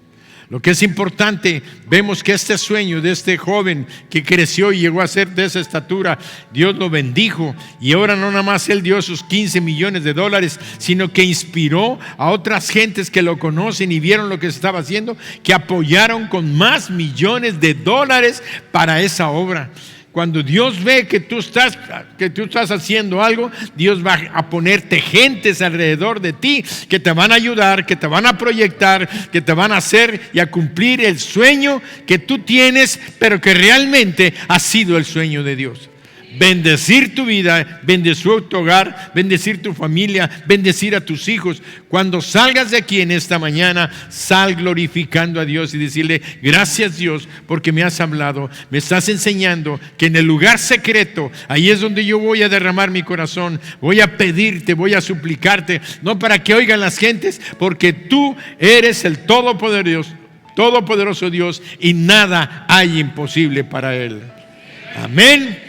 [SPEAKER 1] Lo que es importante, vemos que este sueño de este joven que creció y llegó a ser de esa estatura, Dios lo bendijo y ahora no nada más él dio sus $15 millones, sino que inspiró a otras gentes que lo conocen y vieron lo que se estaba haciendo, que apoyaron con más millones de dólares para esa obra. Cuando Dios ve que tú estás haciendo algo, Dios va a ponerte gentes alrededor de ti que te van a ayudar, que te van a proyectar, que te van a hacer y a cumplir el sueño que tú tienes, pero que realmente ha sido el sueño de Dios. Bendecir tu vida, bendecir tu hogar, bendecir tu familia, bendecir a tus hijos. Cuando salgas de aquí en esta mañana, sal glorificando a Dios y decirle: gracias Dios, porque me has hablado, me estás enseñando que en el lugar secreto, ahí es donde yo voy a derramar mi corazón, voy a pedirte, voy a suplicarte, no para que oigan las gentes, porque tú eres el todopoderoso Dios, y nada hay imposible para Él. Amén.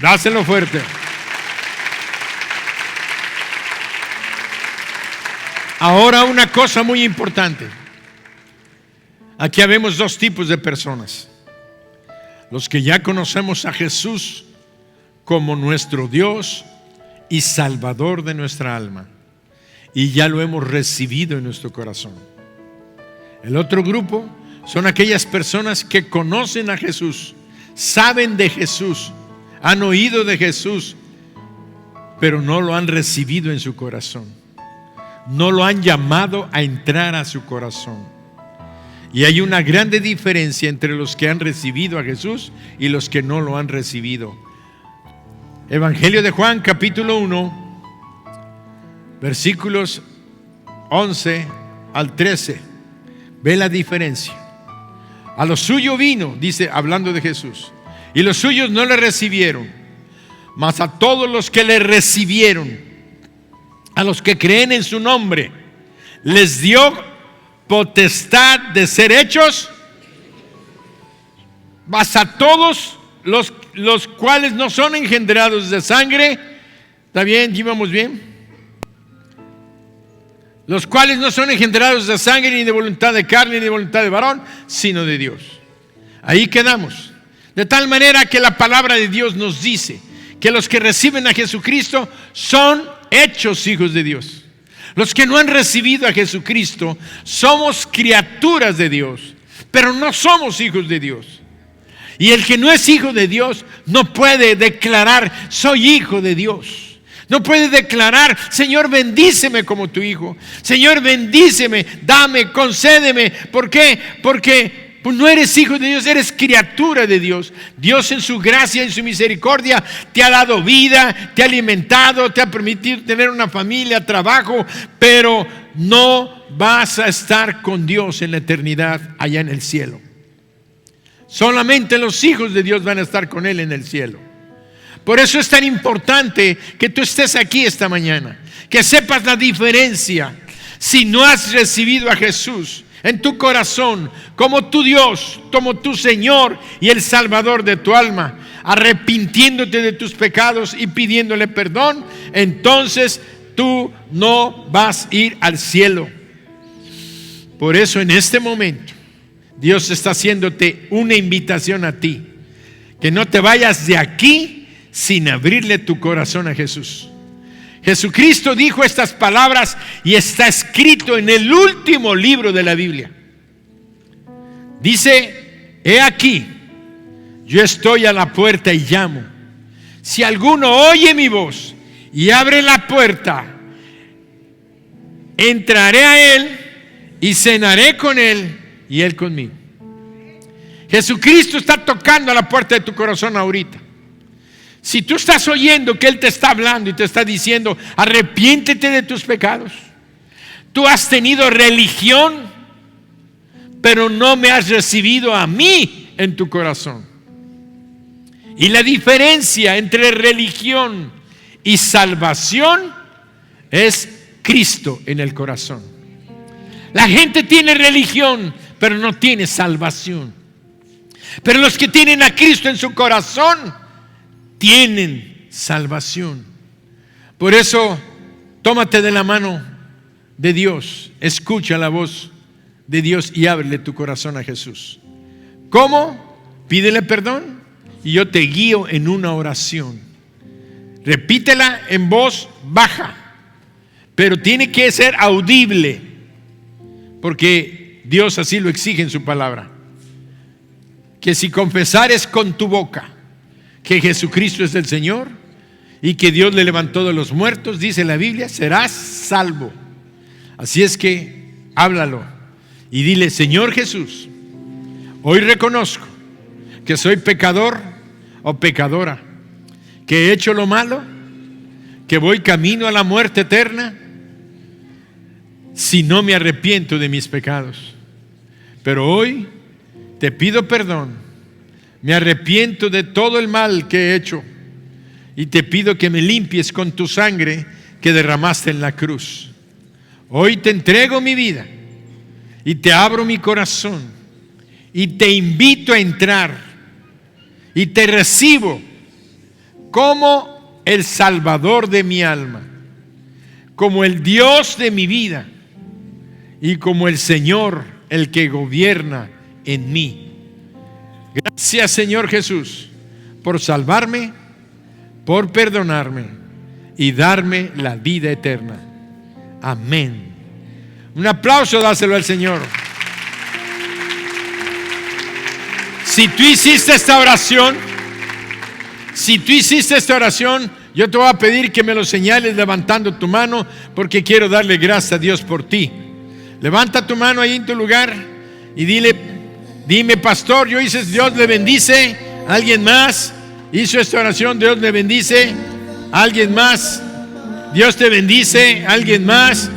[SPEAKER 1] Dáselo fuerte. Ahora, una cosa muy importante. Aquí habemos dos tipos de personas: los que ya conocemos a Jesús como nuestro Dios y Salvador de nuestra alma, y ya lo hemos recibido en nuestro corazón. El otro grupo son aquellas personas que conocen a Jesús, saben de Jesús, han oído de Jesús, pero no lo han recibido en su corazón. No lo han llamado a entrar a su corazón. Y hay una grande diferencia entre los que han recibido a Jesús y los que no lo han recibido. Evangelio de Juan, capítulo 1, versículos 11 al 13. Ve la diferencia. A lo suyo vino, dice, hablando de Jesús, y los suyos no le recibieron, mas a todos los que le recibieron, a los que creen en su nombre, les dio potestad de ser hechos, mas a todos los cuales no son engendrados de sangre. ¿Está bien? ¿Íbamos bien? Los cuales no son engendrados de sangre, ni de voluntad de carne, ni de voluntad de varón, sino de Dios. Ahí quedamos. De tal manera que la palabra de Dios nos dice que los que reciben a Jesucristo son hechos hijos de Dios. Los que no han recibido a Jesucristo somos criaturas de Dios, pero no somos hijos de Dios. Y el que no es hijo de Dios no puede declarar: soy hijo de Dios. No puede declarar: Señor, bendíceme como tu hijo. Señor, bendíceme, dame, concédeme. ¿Por qué? Porque pues no eres hijo de Dios, eres criatura de Dios. Dios en su gracia, en su misericordia, te ha dado vida, te ha alimentado, te ha permitido tener una familia, trabajo, pero no vas a estar con Dios en la eternidad allá en el cielo. Solamente los hijos de Dios van a estar con Él en el cielo. Por eso es tan importante que tú estés aquí esta mañana, que sepas la diferencia. Si no has recibido a Jesús en tu corazón como tu Dios, como tu Señor y el Salvador de tu alma, arrepintiéndote de tus pecados y pidiéndole perdón, entonces tú no vas a ir al cielo. Por eso en este momento Dios está haciéndote una invitación a ti, que no te vayas de aquí sin abrirle tu corazón a Jesús. Jesucristo dijo estas palabras y está escrito en el último libro de la Biblia. Dice: he aquí, yo estoy a la puerta y llamo. Si alguno oye mi voz y abre la puerta, entraré a él y cenaré con él y él conmigo. Jesucristo está tocando a la puerta de tu corazón ahorita. Si tú estás oyendo que Él te está hablando y te está diciendo: arrepiéntete de tus pecados. Tú has tenido religión, pero no me has recibido a mí en tu corazón. Y la diferencia entre religión y salvación es Cristo en el corazón. La gente tiene religión, pero no tiene salvación. Pero los que tienen a Cristo en su corazón tienen salvación. Por eso, tómate de la mano de Dios, escucha la voz de Dios y ábrele tu corazón a Jesús. ¿Cómo? Pídele perdón y yo te guío en una oración. Repítela en voz baja, pero tiene que ser audible, porque Dios así lo exige en su palabra. Que si confesares con tu boca que Jesucristo es el Señor y que Dios le levantó de los muertos, dice la Biblia, serás salvo. Así es que háblalo y dile: Señor Jesús, hoy reconozco que soy pecador o pecadora, que he hecho lo malo, que voy camino a la muerte eterna si no me arrepiento de mis pecados. Pero hoy te pido perdón, me arrepiento de todo el mal que he hecho y te pido que me limpies con tu sangre que derramaste en la cruz. Hoy te entrego mi vida y te abro mi corazón y te invito a entrar y te recibo como el Salvador de mi alma, como el Dios de mi vida y como el Señor, el que gobierna en mí. Gracias, Señor Jesús, por salvarme, por perdonarme y darme la vida eterna. Amén. Un aplauso, dáselo al Señor. Si tú hiciste esta oración, yo te voy a pedir que me lo señales levantando tu mano, porque quiero darle gracias a Dios por ti. Levanta tu mano ahí en tu lugar y dime: pastor, yo hice, Dios le bendice. ¿Alguien más hizo esta oración? Dios le bendice. ¿Alguien más? Dios te bendice. ¿Alguien más?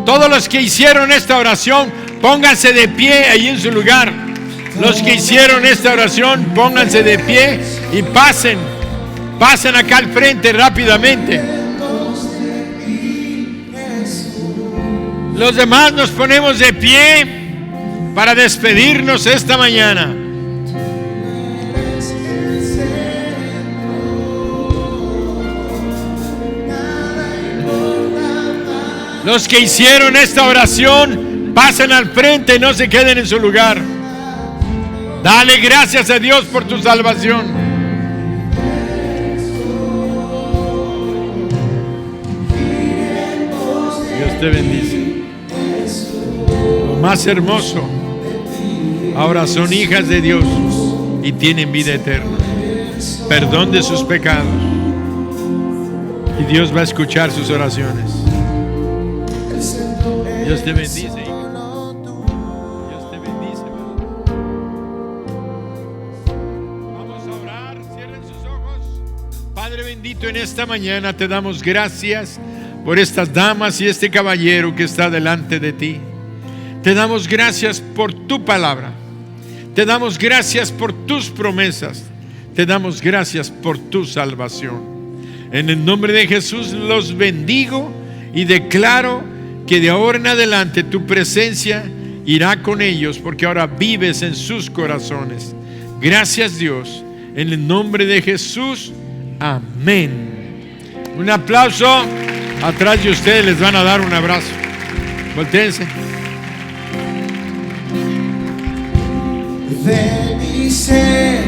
[SPEAKER 1] Todos los que hicieron esta oración, pónganse de pie ahí en su lugar. Los que hicieron esta oración, pónganse de pie y pasen acá al frente rápidamente. Los demás nos ponemos de pie para despedirnos esta mañana. Los que hicieron esta oración, pasen al frente y no se queden en su lugar. Dale gracias a Dios por tu salvación. Dios te bendice. Lo más hermoso, ahora son hijas de Dios y tienen vida eterna, perdón de sus pecados, y Dios va a escuchar sus oraciones. Dios te bendice, hijo. Dios te bendice, hermano. Vamos a orar, cierren sus ojos. Padre bendito, en esta mañana te damos gracias por estas damas y este caballero que está delante de ti. Te damos gracias por tu palabra. Te damos gracias por tus promesas. Te damos gracias por tu salvación. En el nombre de Jesús los bendigo y declaro que de ahora en adelante tu presencia irá con ellos, porque ahora vives en sus corazones. Gracias, Dios, en el nombre de Jesús. Amén. Un aplauso. Atrás de ustedes les van a dar un abrazo. Voltéense.
[SPEAKER 2] De mi ser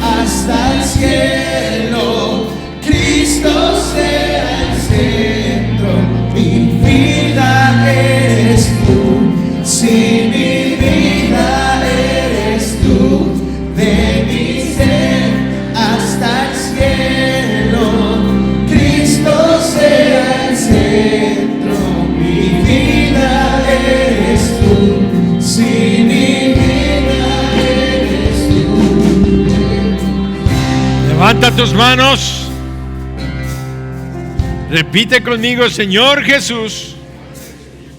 [SPEAKER 2] hasta el cielo, Cristo sea el centro. Mi vida eres tú, si mi vida eres tú. De mi ser hasta el cielo, Cristo sea el centro. Mi vida eres tú, si mi vida eres tú.
[SPEAKER 1] Levanta tus manos. Repite conmigo: Señor Jesús,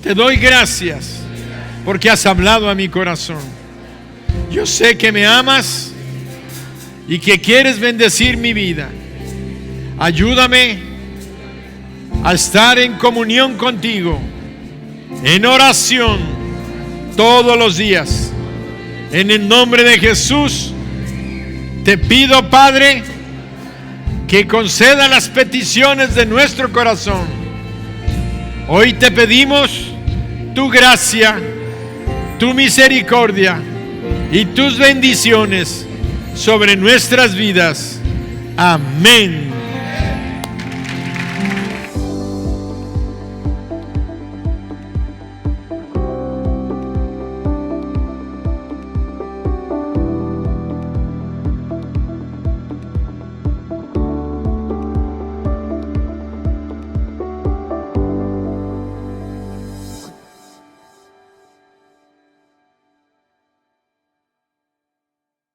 [SPEAKER 1] te doy gracias porque has hablado a mi corazón. Yo sé que me amas y que quieres bendecir mi vida. Ayúdame a estar en comunión contigo, en oración, todos los días. En el nombre de Jesús, te pido, Padre, que conceda las peticiones de nuestro corazón. Hoy te pedimos tu gracia, tu misericordia y tus bendiciones sobre nuestras vidas. Amén.